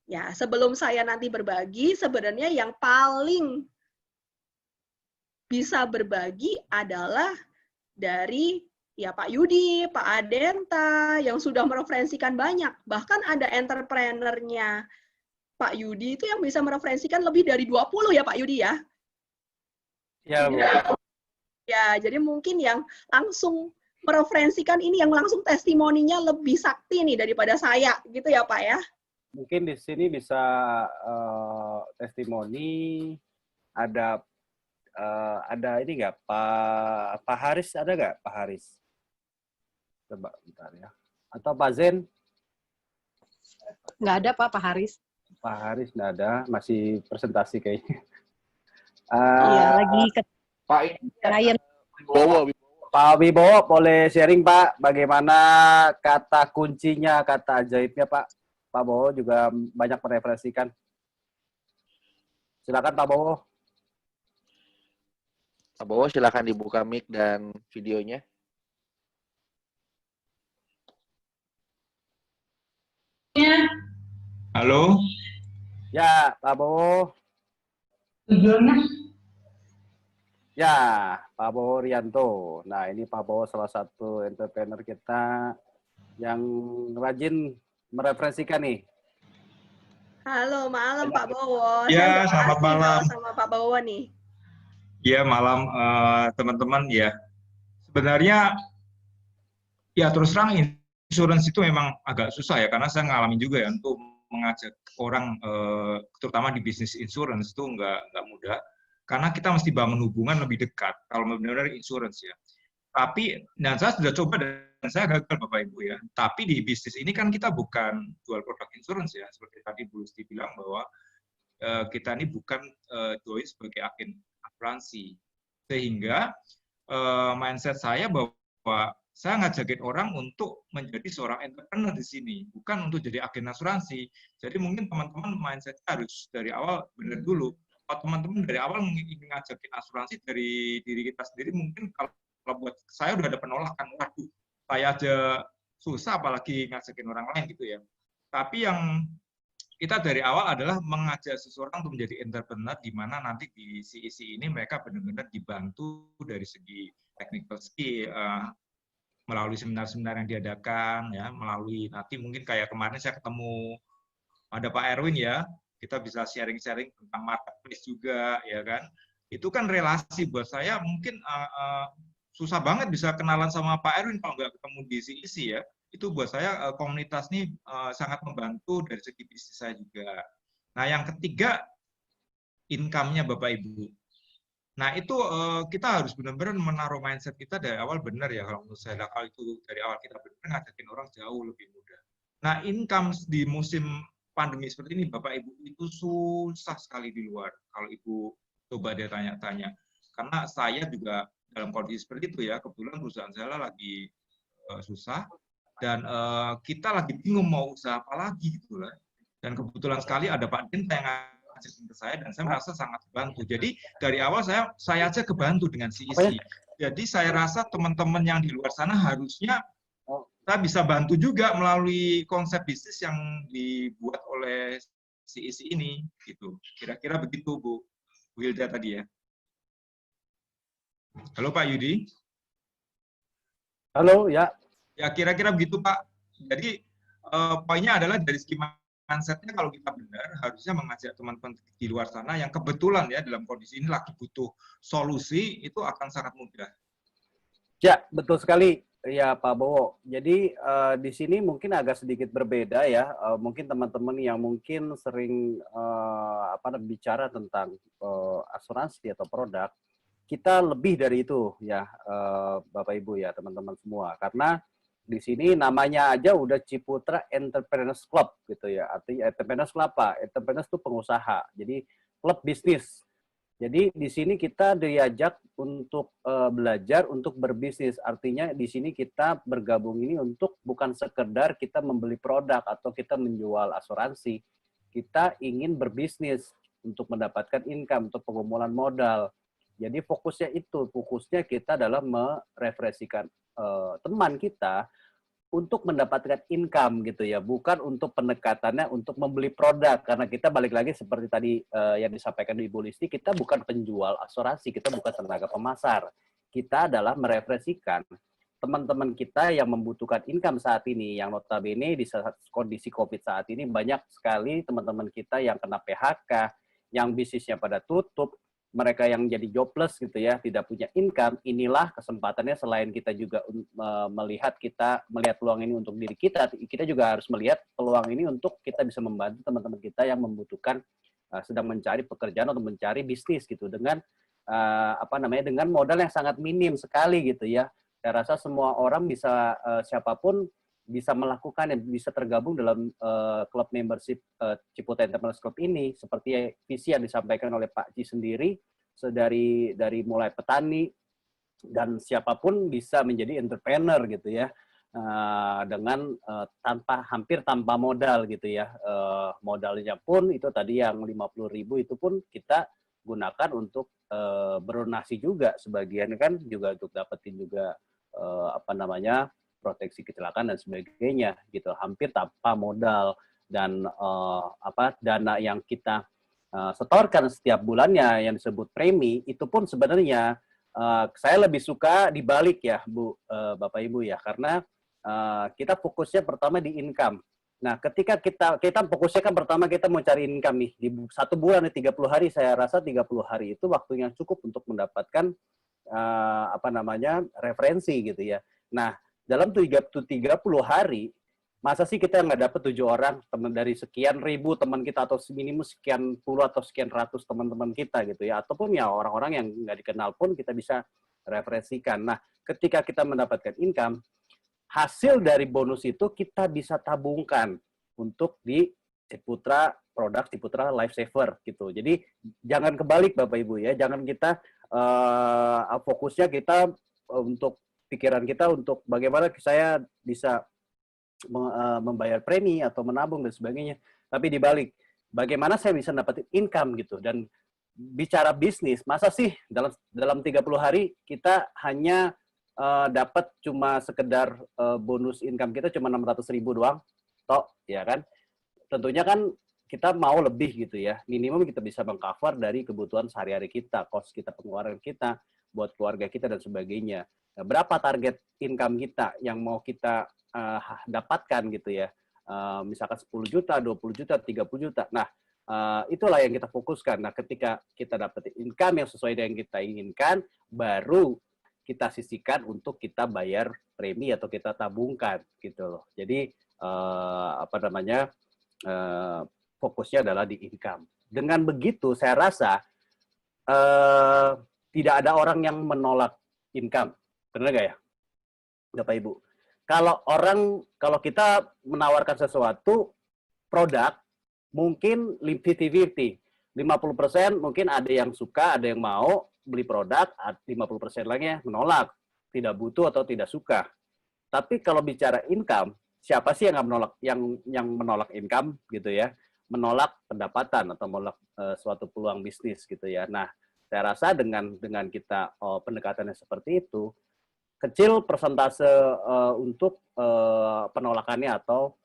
Ya, sebelum saya nanti berbagi, sebenarnya yang paling bisa berbagi adalah dari ya Pak Yudi, Pak Adenta, yang sudah mereferensikan banyak. Bahkan ada entrepreneur-nya Pak Yudi itu yang bisa mereferensikan lebih dari 20 ya Pak Yudi ya? Ya, Bu. Ya, jadi mungkin yang langsung mereferensikan ini, yang langsung testimoninya lebih sakti nih daripada saya, gitu ya Pak ya? Mungkin di sini bisa testimoni ada ini nggak, Pak Haris ada nggak, Pak Haris? Coba bentar ya. Atau Pak Zen? Nggak ada Pak Haris. Pak Haris nggak ada, masih presentasi kayaknya. Iya, lagi ke Pak klien. Wibowo. Pak Wibowo boleh sharing Pak, bagaimana kata kuncinya, kata ajaibnya Pak? Pak Bowo juga banyak mereferensikan. Silakan Pak Bowo. Pak Bowo silakan dibuka mic dan videonya. Halo. Ya, Pak Bowo. Ya, Pak Bowo Rianto. Nah, ini Pak Bowo salah satu entrepreneur kita yang rajin mereferensikan nih. Halo, malam Pak Bowo. Ya, Saya selamat asik malam. loh sama Pak Bowo nih. Ya, malam teman-teman ya. Sebenarnya ya terus terang insurance itu memang agak susah ya, karena saya ngalamin juga ya untuk mengajak orang terutama di bisnis insurance itu nggak mudah, karena kita mesti bangun hubungan lebih dekat kalau benar-benar insurance ya. Tapi dan saya sudah coba dan saya gagal Bapak Ibu ya. Tapi di bisnis ini kan kita bukan jual produk insurance ya, seperti tadi Bu Lusti bilang bahwa kita ini bukan join sebagai agen asuransi, sehingga mindset saya bahwa saya ngajakin orang untuk menjadi seorang entrepreneur di sini, bukan untuk jadi agen asuransi. Jadi mungkin teman-teman mindset harus dari awal benar dulu. Kalau teman-teman dari awal ingin ngajakin asuransi dari diri kita sendiri, mungkin kalau buat saya udah ada penolakan, waduh, saya aja susah apalagi ngajakin orang lain gitu ya. Tapi yang kita dari awal adalah mengajak seseorang untuk menjadi entrepreneur, di mana nanti di CEC ini mereka benar-benar dibantu dari segi technical skill, melalui seminar-seminar yang diadakan, ya, melalui nanti mungkin kayak kemarin saya ketemu ada Pak Erwin ya, kita bisa sharing-sharing tentang marketplace juga, ya kan? Itu kan relasi buat saya mungkin susah banget bisa kenalan sama Pak Erwin kalau nggak ketemu di CEC ya. Itu buat saya komunitas ini sangat membantu dari segi bisnis saya juga. Nah, yang ketiga, income-nya Bapak Ibu. Nah, itu kita harus benar-benar menaruh mindset kita dari awal benar ya, kalau menurut saya. Kalau itu dari awal kita benar ngajakin orang jauh lebih mudah. Nah, income di musim pandemi seperti ini, Bapak Ibu, itu susah sekali di luar. Kalau Ibu coba dia tanya-tanya. Karena saya juga dalam kondisi seperti itu ya, kebetulan perusahaan saya lagi susah, dan kita lagi bingung mau usaha apa lagi gitu lah. Dan kebetulan sekali ada Pak Dinta yang ngajakin ke saya, dan saya merasa sangat terbantu. Jadi dari awal saya aja kebantu dengan CEC. Jadi saya rasa teman-teman yang di luar sana harusnya kita bisa bantu juga melalui konsep bisnis yang dibuat oleh CEC ini, gitu. Kira-kira begitu Bu Wilda tadi ya. Halo Pak Yudi. Halo, ya. Ya kira-kira begitu Pak. Jadi poinnya adalah dari segi mindset-nya kalau kita benar, harusnya mengajak teman-teman di luar sana yang kebetulan ya dalam kondisi ini lagi butuh solusi, itu akan sangat mudah. Ya, betul sekali ya Pak Bowo. Jadi di sini mungkin agak sedikit berbeda ya. Mungkin teman-teman yang mungkin sering bicara tentang asuransi atau produk, kita lebih dari itu ya Bapak Ibu ya teman-teman semua. Karena di sini namanya aja udah Ciputra Entrepreneurs Club gitu ya. Artinya Entrepreneurs Club apa? Entrepreneurs itu pengusaha. Jadi klub bisnis. Jadi di sini kita diajak untuk belajar untuk berbisnis. Artinya di sini kita bergabung ini untuk bukan sekedar kita membeli produk atau kita menjual asuransi. Kita ingin berbisnis untuk mendapatkan income, untuk pengumpulan modal. Jadi fokusnya itu, fokusnya kita adalah merefleksikan teman kita untuk mendapatkan income gitu ya, bukan untuk pendekatannya untuk membeli produk, karena kita balik lagi seperti tadi yang disampaikan Ibu Listi, kita bukan penjual asuransi, kita bukan tenaga pemasar, kita adalah merefleksikan teman-teman kita yang membutuhkan income saat ini, yang notabene di saat kondisi COVID saat ini banyak sekali teman-teman kita yang kena PHK, yang bisnisnya pada tutup, mereka yang jadi jobless gitu ya, tidak punya income. Inilah kesempatannya, selain kita juga melihat peluang ini untuk diri kita juga harus melihat peluang ini untuk kita bisa membantu teman-teman kita yang membutuhkan sedang mencari pekerjaan atau mencari bisnis gitu dengan dengan modal yang sangat minim sekali gitu ya. Saya rasa semua orang bisa siapapun bisa melakukan dan bisa tergabung dalam klub membership Ciputra Entrepreneurs Club ini seperti visi yang disampaikan oleh Pak Ci sendiri dari mulai petani dan siapapun bisa menjadi entrepreneur gitu ya dengan hampir tanpa modal gitu ya. Modalnya pun itu tadi yang 50.000 itu pun kita gunakan untuk berdonasi juga, sebagian kan juga untuk dapetin juga proteksi kecelakaan dan sebagainya gitu, hampir tanpa modal. Dan dana yang kita setorkan setiap bulannya yang disebut premi itu pun sebenarnya saya lebih suka dibalik ya Bu, Bapak Ibu ya, karena kita fokusnya pertama di income. Nah, ketika kita fokusnya kan pertama kita mau cari income nih di 1 bulan 30 hari, saya rasa 30 hari itu waktu yang cukup untuk mendapatkan referensi gitu ya. Nah, dalam 30 hari, masa sih kita nggak dapat 7 orang teman dari sekian ribu teman kita, atau minimum sekian puluh atau sekian ratus teman-teman kita gitu ya, ataupun ya orang-orang yang nggak dikenal pun kita bisa referensikan. Nah, ketika kita mendapatkan income, hasil dari bonus itu kita bisa tabungkan untuk di Ciputra produk Ciputra Lifesaver gitu. Jadi jangan kebalik Bapak Ibu ya, jangan kita fokusnya kita untuk pikiran kita untuk bagaimana saya bisa membayar premi atau menabung dan sebagainya, tapi dibalik bagaimana saya bisa dapetin income gitu. Dan bicara bisnis, masa sih dalam 30 hari kita hanya dapat cuma sekedar bonus income kita cuma 600.000 doang, toh ya kan? Tentunya kan kita mau lebih gitu ya, minimum kita bisa mengcover dari kebutuhan sehari-hari kita, cost kita, pengeluaran kita buat keluarga kita dan sebagainya. Nah, berapa target income kita yang mau kita dapatkan gitu ya, misalkan 10 juta, 20 juta, 30 juta. Nah, itulah yang kita fokuskan. Nah, ketika kita dapat income yang sesuai dengan yang kita inginkan, baru kita sisihkan untuk kita bayar premi atau kita tabungkan gitu loh. Jadi fokusnya adalah di income. Dengan begitu saya rasa tidak ada orang yang menolak income. Benar nggak ya, Bapak Ibu? Kalau kita menawarkan sesuatu produk, mungkin 50-50. 50% mungkin ada yang suka, ada yang mau beli produk, 50% lagi menolak, tidak butuh atau tidak suka. Tapi kalau bicara income, siapa sih yang nggak menolak, yang menolak income gitu ya, menolak pendapatan atau menolak suatu peluang bisnis gitu ya. Nah, saya rasa dengan kita pendekatannya seperti itu, kecil persentase untuk penolakannya atau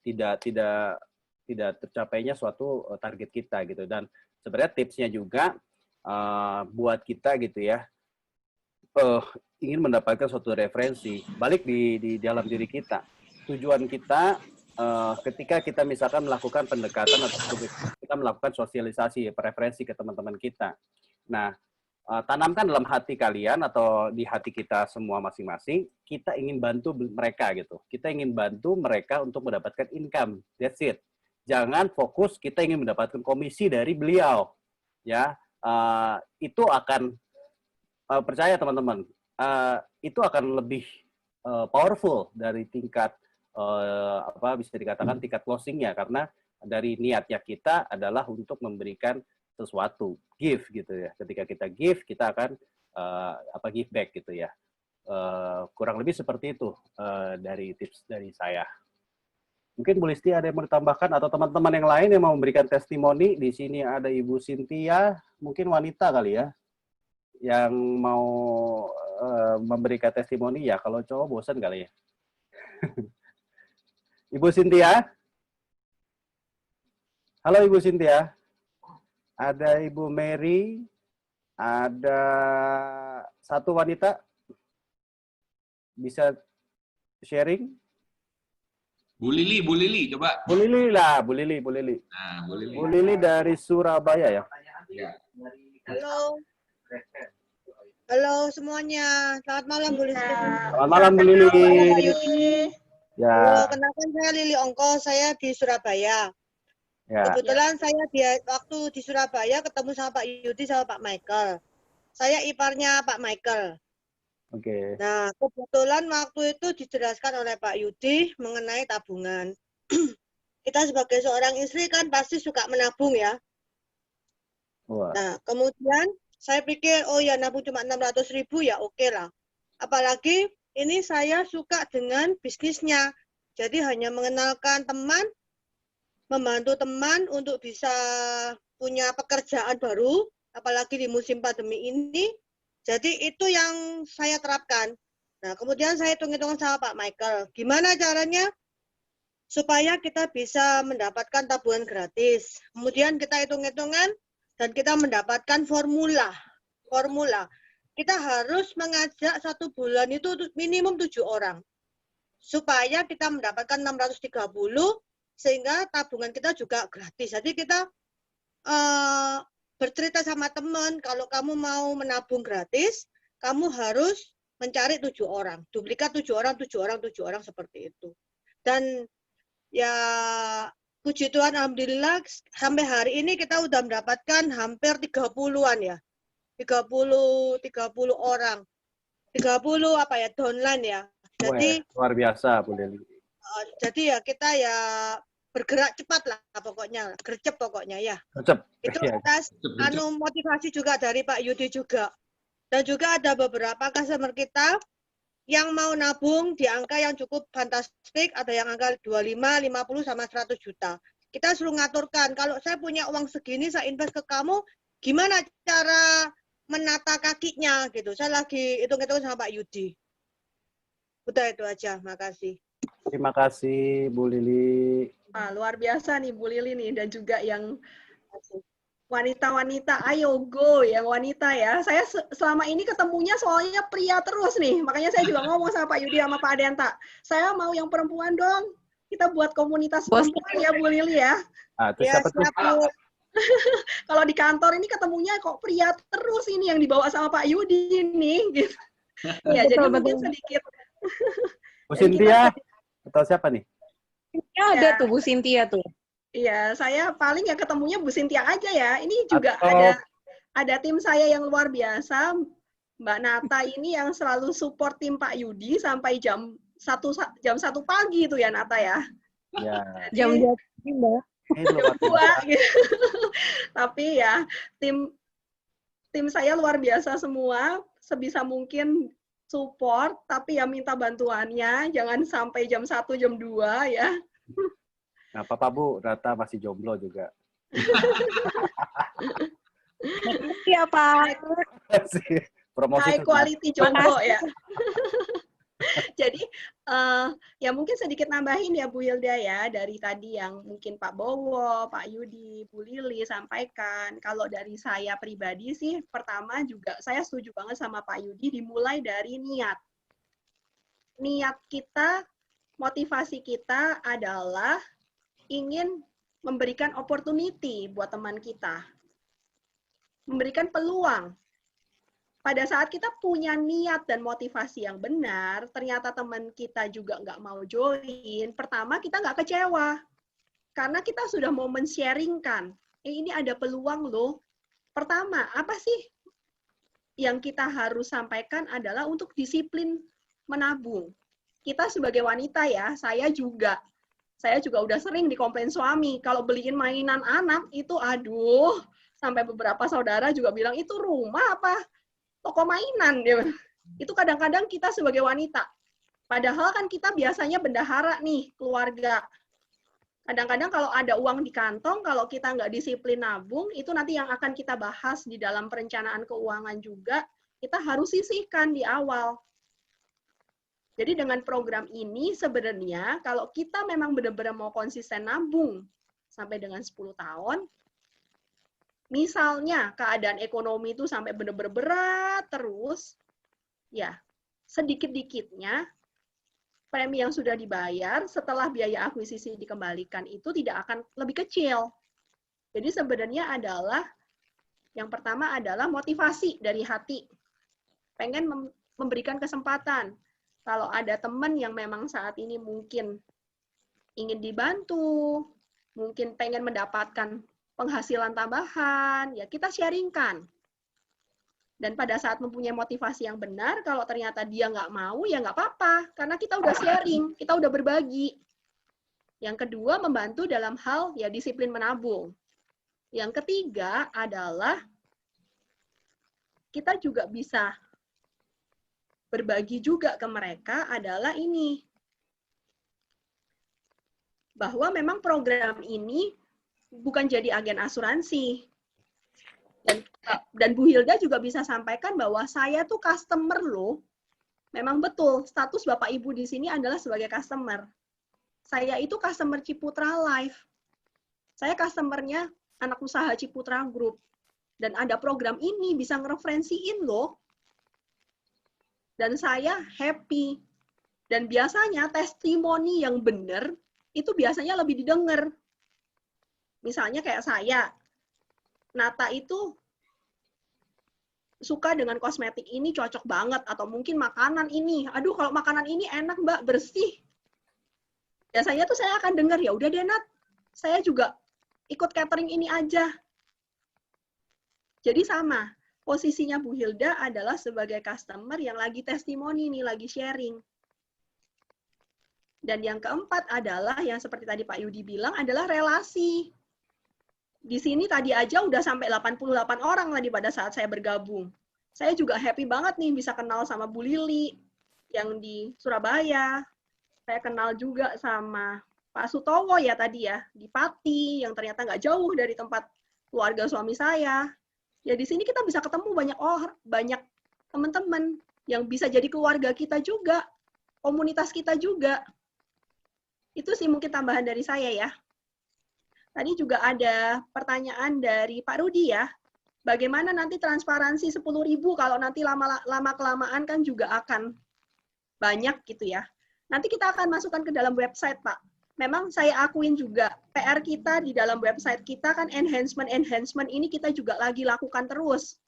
tidak tercapainya suatu target kita gitu. Dan sebenarnya tipsnya juga buat kita gitu ya, ingin mendapatkan suatu referensi balik di dalam diri kita. Tujuan kita ketika kita misalkan melakukan pendekatan atau kita melakukan sosialisasi preferensi ke teman-teman kita. Nah, tanamkan dalam hati kalian atau di hati kita semua masing-masing, kita ingin bantu mereka gitu. Kita ingin bantu mereka untuk mendapatkan income. That's it. Jangan fokus kita ingin mendapatkan komisi dari beliau. Ya, itu akan percaya teman-teman, itu akan lebih powerful dari tingkat bisa dikatakan tingkat closingnya, karena dari niatnya kita adalah untuk memberikan sesuatu, give gitu ya. Ketika kita give, kita akan give back gitu ya. Kurang lebih seperti itu dari tips dari saya. Mungkin Bu Listi ada yang mau ditambahkan atau teman-teman yang lain yang mau memberikan testimoni. Di sini ada Ibu Cynthia, mungkin wanita kali ya, yang mau memberikan testimoni ya. Kalau cowok bosan kali ya. Ibu Cynthia? Halo Ibu Cynthia. Ada Ibu Mary, ada satu wanita, bisa sharing? Bu Lili, coba. Bu Lili lah, Bu Lili. Nah, Bu Lili. Bu Lili dari Surabaya ya? Ya. Halo semuanya, selamat malam Bu Listi. Selamat malam Bu Lili. Ya, Kenalkan saya Lili Ongko, saya di Surabaya. ya. Kebetulan saya waktu di Surabaya ketemu sama Pak Yudi sama Pak Michael. Saya iparnya Pak Michael. Oke. Nah, kebetulan waktu itu dijelaskan oleh Pak Yudi mengenai tabungan. Kita sebagai seorang istri kan pasti suka menabung ya. Wah. Nah, kemudian saya pikir, oh ya nabung cuma 600.000 ya oke lah. Apalagi ini saya suka dengan bisnisnya. Jadi hanya mengenalkan teman, membantu teman untuk bisa punya pekerjaan baru, apalagi di musim pandemi ini. Jadi itu yang saya terapkan. Nah, kemudian saya hitung-hitungan sama Pak Michael. Gimana caranya supaya kita bisa mendapatkan tabungan gratis. Kemudian kita hitung-hitungan dan kita mendapatkan formula. Kita harus mengajak 1 bulan itu minimum 7 orang. Supaya kita mendapatkan 630 sehingga tabungan kita juga gratis. Jadi kita bercerita sama teman, kalau kamu mau menabung gratis, kamu harus mencari 7 orang. Duplikat 7 orang, 7 orang, 7 orang seperti itu. Dan ya puji Tuhan, alhamdulillah sampai hari ini kita udah mendapatkan hampir 30-an ya. 30 orang. 30 apa ya, downline ya. Jadi luar biasa Bu Lili. jadi ya kita ya bergerak cepat lah pokoknya, gercep pokoknya ya. Gercep. Itu Iya. atas motivasi juga dari Pak Yudi juga. Dan juga ada beberapa customer kita yang mau nabung di angka yang cukup fantastik, ada yang angka 25, 50 sama 100 juta. Kita suruh ngaturkan, kalau saya punya uang segini saya invest ke kamu, gimana cara menata kakinya gitu. Saya lagi hitung-hitung sama Pak Yudi. Udah itu aja, makasih. Terima kasih Bu Lili. Luar biasa nih Bu Lili nih, dan juga yang wanita-wanita, ayo go yang wanita ya. Saya selama ini ketemunya soalnya pria terus nih, makanya saya juga ngomong sama Pak Yudi sama Pak Adenta, saya mau yang perempuan dong. Kita buat komunitas perempuan ya Bu Lili ya. Terus Ya, siapa tuh? siap, Kalau di kantor ini ketemunya kok pria terus ini yang dibawa sama Pak Yudi ini. Gitu. Ya, jadi mungkin sedikit. Bu Cynthia atau siapa nih? Ya, ada tuh Bu Cynthia tuh. Iya, saya paling ya ketemunya Bu Cynthia aja ya. Ini juga Atau... ada tim saya yang luar biasa. Mbak Nata ini yang selalu support tim Pak Yudi sampai jam 1 pagi itu ya Nata ya. Ya. Jam 2 pagi, Mbak. Gitu. Tapi ya tim saya luar biasa semua, sebisa mungkin support, tapi ya minta bantuannya, jangan sampai jam 1, jam 2 ya. Nah, apa Bu, Rata masih jomblo juga. Iya, Pak. Promosi High quality jomblo ya. Jadi ya mungkin sedikit nambahin ya Bu Hilda ya, dari tadi yang mungkin Pak Bowo, Pak Yudi, Bu Lili sampaikan. Kalau dari saya pribadi sih, pertama juga saya setuju banget sama Pak Yudi, dimulai dari niat. Niat kita, motivasi kita adalah ingin memberikan opportunity buat teman kita. Memberikan peluang. Pada saat kita punya niat dan motivasi yang benar, ternyata teman kita juga nggak mau join, pertama kita nggak kecewa. Karena kita sudah mau men-sharingkan, ini ada peluang loh. Pertama, apa sih yang kita harus sampaikan adalah untuk disiplin menabung. Kita sebagai wanita ya, saya juga udah sering dikomplain suami, kalau beliin mainan anak itu aduh, sampai beberapa saudara juga bilang, itu rumah apa? Toko mainan. Itu kadang-kadang kita sebagai wanita. Padahal kan kita biasanya bendahara nih, keluarga. Kadang-kadang kalau ada uang di kantong, kalau kita nggak disiplin nabung, itu nanti yang akan kita bahas di dalam perencanaan keuangan juga, kita harus sisihkan di awal. Jadi dengan program ini sebenarnya, kalau kita memang benar-benar mau konsisten nabung sampai dengan 10 tahun, misalnya keadaan ekonomi itu sampai benar-benar berat terus, ya sedikit-dikitnya premi yang sudah dibayar setelah biaya akuisisi dikembalikan itu tidak akan lebih kecil. Jadi sebenarnya adalah, yang pertama adalah motivasi dari hati. Pengen memberikan kesempatan. Kalau ada teman yang memang saat ini mungkin ingin dibantu, mungkin pengen mendapatkan penghasilan tambahan, ya kita sharingkan. Dan pada saat mempunyai motivasi yang benar, kalau ternyata dia nggak mau, ya nggak apa-apa. Karena kita udah sharing, kita udah berbagi. Yang kedua, membantu dalam hal ya disiplin menabung. Yang ketiga adalah kita juga bisa berbagi juga ke mereka adalah ini. Bahwa memang program ini bukan jadi agen asuransi. Dan Bu Hilda juga bisa sampaikan bahwa saya tuh customer loh. Memang betul, status Bapak Ibu di sini adalah sebagai customer. Saya itu customer Ciputra Life. Saya customernya anak usaha Ciputra Group. Dan ada program ini bisa ngereferensiin loh. Dan saya happy. Dan biasanya testimoni yang benar itu biasanya lebih didengar. Misalnya kayak saya, Nata itu suka dengan kosmetik ini cocok banget, atau mungkin makanan ini, aduh kalau makanan ini enak Mbak, bersih. Biasanya tuh saya akan dengar, ya udah deh Nat, saya juga ikut catering ini aja. Jadi sama, posisinya Bu Hilda adalah sebagai customer yang lagi testimoni nih, lagi sharing. Dan yang keempat adalah yang seperti tadi Pak Yudi bilang adalah relasi. Di sini tadi aja udah sampai 88 orang tadi pada saat saya bergabung. Saya juga happy banget nih bisa kenal sama Bu Lili yang di Surabaya. Saya kenal juga sama Pak Sutowo ya tadi ya, di Pati, yang ternyata nggak jauh dari tempat keluarga suami saya. Ya di sini kita bisa ketemu banyak teman-teman yang bisa jadi keluarga kita juga, komunitas kita juga. Itu sih mungkin tambahan dari saya ya. Tadi juga ada pertanyaan dari Pak Rudi ya. Bagaimana nanti transparansi 10.000 kalau nanti lama-kelamaan kan juga akan banyak gitu ya. Nanti kita akan masukkan ke dalam website, Pak. Memang saya akuin juga, PR kita di dalam website kita kan enhancement ini kita juga lagi lakukan terus.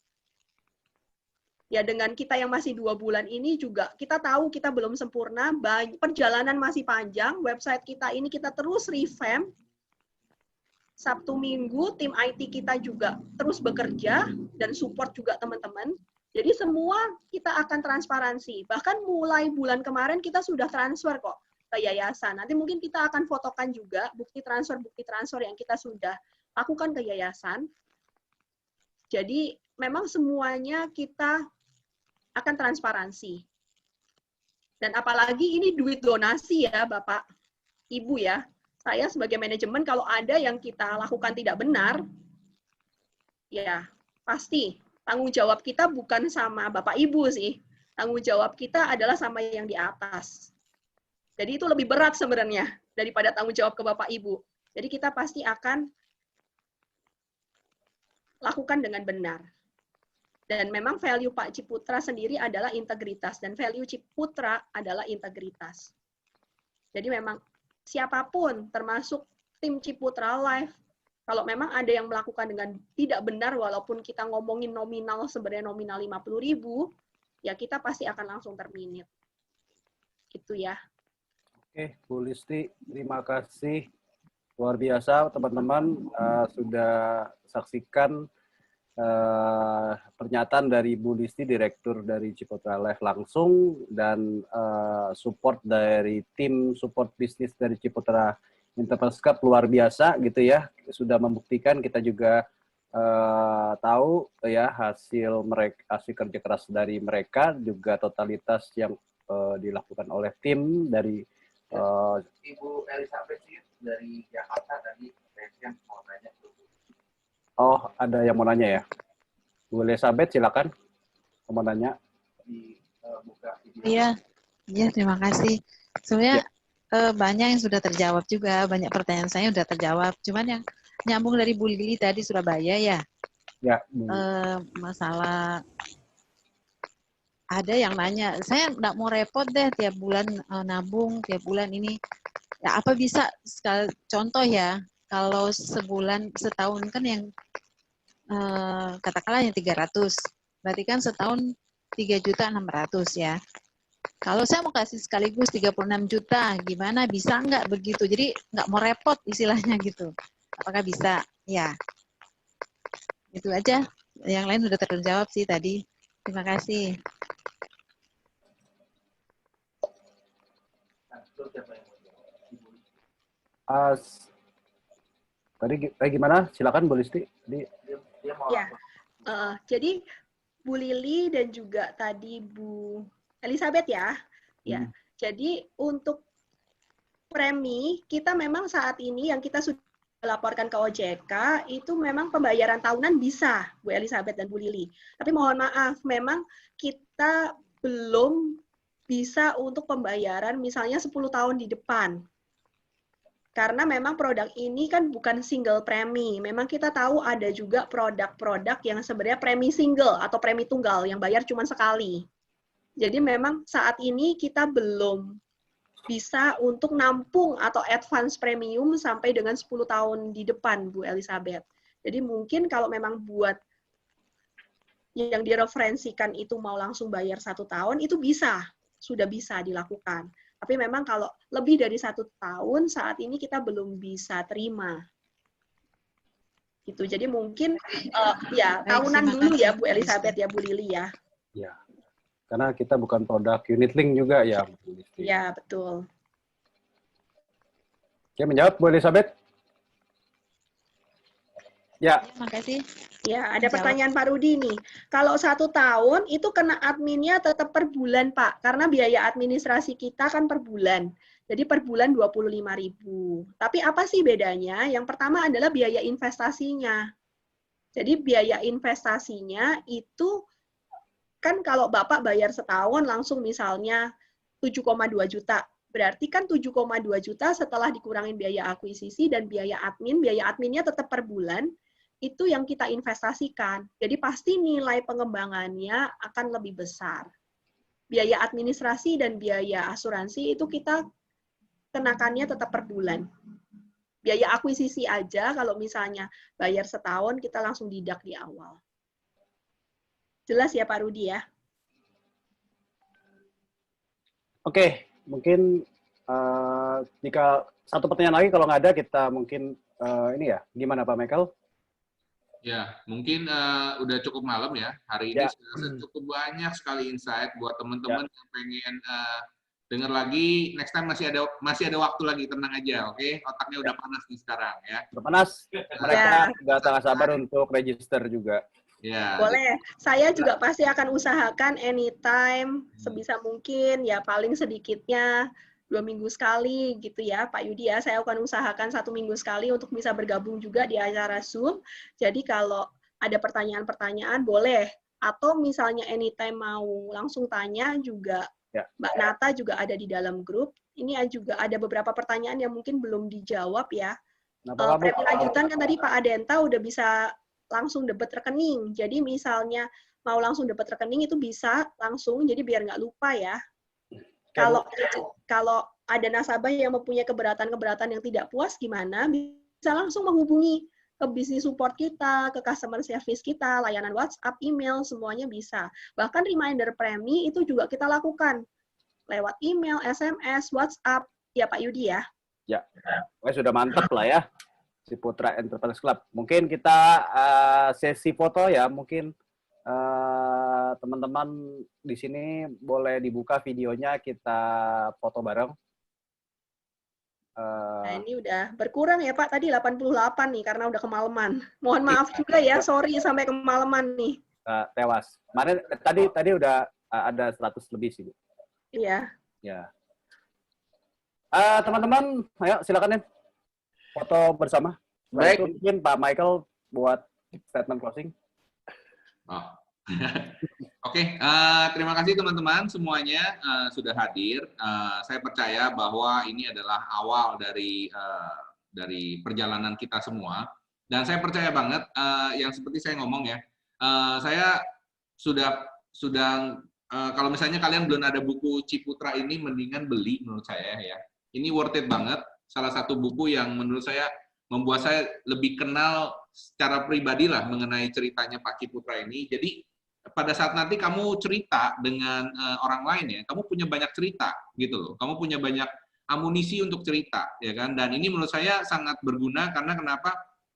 Ya dengan kita yang masih 2 bulan ini juga, kita tahu kita belum sempurna, perjalanan masih panjang, website kita ini kita terus revamp. Sabtu Minggu tim IT kita juga terus bekerja dan support juga teman-teman. Jadi semua kita akan transparansi. Bahkan mulai bulan kemarin kita sudah transfer kok ke yayasan. Nanti mungkin kita akan fotokan juga bukti transfer yang kita sudah lakukan ke yayasan. Jadi memang semuanya kita akan transparansi. Dan apalagi ini duit donasi ya Bapak, Ibu ya. Saya sebagai manajemen kalau ada yang kita lakukan tidak benar, ya pasti tanggung jawab kita bukan sama Bapak Ibu sih. Tanggung jawab kita adalah sama yang di atas. Jadi itu lebih berat sebenarnya daripada tanggung jawab ke Bapak Ibu. Jadi kita pasti akan lakukan dengan benar. Dan memang value Pak Ciputra sendiri adalah integritas. Dan value Ciputra adalah integritas. Jadi memang siapapun, termasuk tim Ciputra Life, kalau memang ada yang melakukan dengan tidak benar, walaupun kita ngomongin nominal, sebenarnya nominal 50.000, ya kita pasti akan langsung terminate. Itu ya. Oke, Bu Listi, terima kasih. Luar biasa, teman-teman sudah saksikan pernyataan dari Bu Listi, Direktur dari Ciputra Life langsung, dan support dari tim support bisnis dari Ciputra Enterprise Club luar biasa gitu ya, sudah membuktikan. Kita juga tahu ya hasil kerja keras dari mereka, juga totalitas yang dilakukan oleh tim dari Ibu Elizabeth dari Jakarta tadi yang mau tanya. Oh, ada yang mau nanya ya? Bu Elizabeth, silakan. Mau nanya. Iya, iya terima kasih. Sebenarnya banyak yang sudah terjawab juga, banyak pertanyaan saya sudah terjawab. Cuman yang nyambung dari Bu Lili tadi Surabaya ya. Ya. Masalah ada yang nanya, saya nggak mau repot deh tiap bulan nabung, tiap bulan ini. Ya apa bisa contoh ya? Kalau setahun kan yang katakanlah yang 300, berarti kan setahun 3.600.000 ya. Kalau saya mau kasih sekaligus 36 juta, gimana? Bisa nggak begitu? Jadi nggak mau repot istilahnya gitu. Apakah bisa? Ya, itu aja. Yang lain sudah terjawab sih tadi. Terima kasih. Tadi gimana? Silakan Bu Listi. Ya, jadi Bu Lili dan juga tadi Bu Elizabeth ya. Ya, jadi untuk premi kita memang saat ini yang kita sudah laporkan ke OJK itu memang pembayaran tahunan bisa, Bu Elizabeth dan Bu Lili. Tapi mohon maaf, memang kita belum bisa untuk pembayaran misalnya 10 tahun di depan. Karena memang produk ini kan bukan single premi. Memang kita tahu ada juga produk-produk yang sebenarnya premi single atau premi tunggal yang bayar cuma sekali. Jadi memang saat ini kita belum bisa untuk nampung atau advance premium sampai dengan 10 tahun di depan, Bu Elizabeth. Jadi mungkin kalau memang buat yang direferensikan itu mau langsung bayar 1 tahun, itu bisa, sudah bisa dilakukan. Tapi memang kalau lebih dari 1 tahun, saat ini kita belum bisa terima. Gitu. Jadi mungkin ya Baik, tahunan terima dulu kasih, ya Bu Elizabeth ya Bu Lili ya. Ya. Karena kita bukan produk unit link juga ya, Bu Listi. Ya, betul. Oke, menjawab Bu Elizabeth? Ya. Terima kasih. Ya, ada Jawab. pertanyaan Pak Rudi nih. Kalau 1 tahun itu kena adminnya tetap per bulan, Pak. Karena biaya administrasi kita kan per bulan. Jadi per bulan 25.000. Tapi apa sih bedanya? Yang pertama adalah biaya investasinya. Jadi biaya investasinya itu kan kalau Bapak bayar setahun langsung misalnya 7,2 juta. Berarti kan 7,2 juta setelah dikurangin biaya akuisisi dan biaya adminnya tetap per bulan. Itu yang kita investasikan. Jadi pasti nilai pengembangannya akan lebih besar. Biaya administrasi dan biaya asuransi itu kita kenakannya tetap per bulan. Biaya akuisisi aja kalau misalnya bayar setahun kita langsung deduct di awal. Jelas ya Pak Rudi ya? Oke, mungkin jika satu pertanyaan lagi kalau nggak ada kita mungkin ini ya, gimana Pak Michael? Ya, mungkin udah cukup malam ya. Hari ini sudah cukup banyak sekali insight buat teman-teman yang pengen dengar lagi. Next time masih ada waktu lagi, tenang aja, oke? Otaknya udah panas nih sekarang ya. Udah panas. Mereka nggak sabar untuk register juga. Ya. Boleh. Saya juga pasti akan usahakan anytime sebisa mungkin ya paling sedikitnya 2 minggu sekali gitu ya Pak Yudi ya. Saya akan usahakan 1 minggu sekali untuk bisa bergabung juga di acara Zoom. Jadi kalau ada pertanyaan-pertanyaan boleh. Atau misalnya anytime mau langsung tanya juga Mbak Nata juga ada di dalam grup. Ini juga ada beberapa pertanyaan yang mungkin belum dijawab ya. Premi lanjutan kan tadi Pak Adenta udah bisa langsung debit rekening. Jadi misalnya mau langsung debit rekening itu bisa langsung, jadi biar nggak lupa ya. Kalau ada nasabah yang mempunyai keberatan-keberatan yang tidak puas gimana, bisa langsung menghubungi ke bisnis support kita, ke customer service kita, layanan WhatsApp, email, semuanya bisa. Bahkan reminder premi itu juga kita lakukan lewat email, SMS, WhatsApp, ya Pak Yudi ya. Ya, sudah mantap lah ya. Ciputra Enterprise Club. Mungkin kita sesi foto ya, mungkin teman-teman di sini boleh dibuka videonya, kita foto bareng. Nah, ini udah berkurang ya Pak, tadi 88 nih karena udah kemalaman. Mohon maaf juga ya, sorry sampai kemalaman nih. Tewas. Kemarin tadi udah ada 100 lebih sih, Bu. Iya. Ya. Teman-teman, ayo silakan ya. Foto bersama. Baik. Mungkin Pak Michael buat statement closing. Oh. Oke, terima kasih teman-teman semuanya sudah hadir. Saya percaya bahwa ini adalah awal dari perjalanan kita semua. Dan saya percaya banget yang seperti saya ngomong ya, saya sudah kalau misalnya kalian belum ada buku Ciputra ini, mendingan beli menurut saya ya. Ini worth it banget. Salah satu buku yang menurut saya membuat saya lebih kenal secara pribadi lah mengenai ceritanya Pak Ciputra ini. Jadi pada saat nanti kamu cerita dengan orang lain ya, kamu punya banyak cerita gitu loh. Kamu punya banyak amunisi untuk cerita, ya kan? Dan ini menurut saya sangat berguna karena kenapa?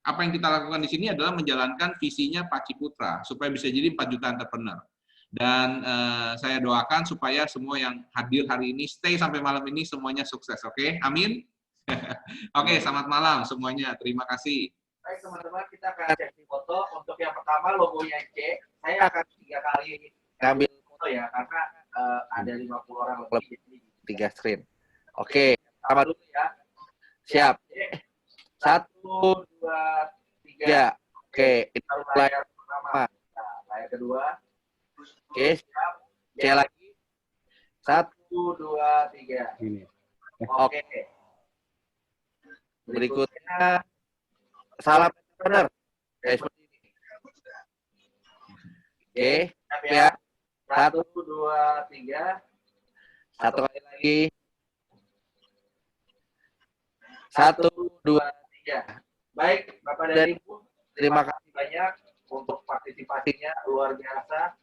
Apa yang kita lakukan di sini adalah menjalankan visinya Pak Ciputra supaya bisa jadi 4 juta entrepreneur. Dan saya doakan supaya semua yang hadir hari ini stay sampai malam ini semuanya sukses, oke? Amin. Oke, selamat malam semuanya. Terima kasih. Baik teman-teman, kita akan sesi foto. Untuk yang pertama logonya C, saya akan 3 kali ngambil foto ya, karena ada 50 orang lebih, jadi 3 screen. Oke, sama dulu ya. Siap. 1, 2, 3. Oke, itu layar pertama. Nah, layar kedua. Oke, siap. C lagi. 1, 2, 3. Ini. Oke. Berikutnya salam benar. Kayak seperti ini. Oke, siap ya. 1, 2, 3. 1 kali lagi. 1, 2, 3. Baik, Bapak dan Ibu, terima kasih banyak untuk partisipasinya, luar biasa.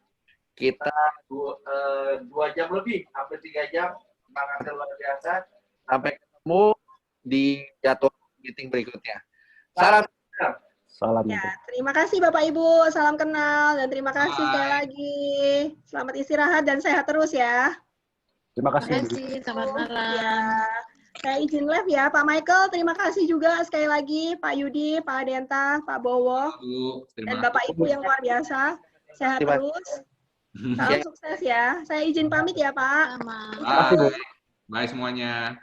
Kita 2 jam lebih, hampir 3 jam, semangatnya luar biasa. Sampai ketemu di jadwal meeting berikutnya. Salam. Salam. Ya, terima kasih Bapak Ibu, salam kenal dan terima kasih sekali Bye. lagi. Selamat istirahat dan sehat terus ya. Terima Terima kasih. kasih, selamat Ya, malam. saya izin live ya, Pak Michael. Terima kasih juga sekali lagi, Pak Yudi, Pak Denta, Pak Bowo, Bu, dan terima Bapak Ibu yang luar biasa. Sehat Terima terus. kasih. Salam sukses ya. Saya izin pamit ya, Pak. Sama. Bye. Bye semuanya.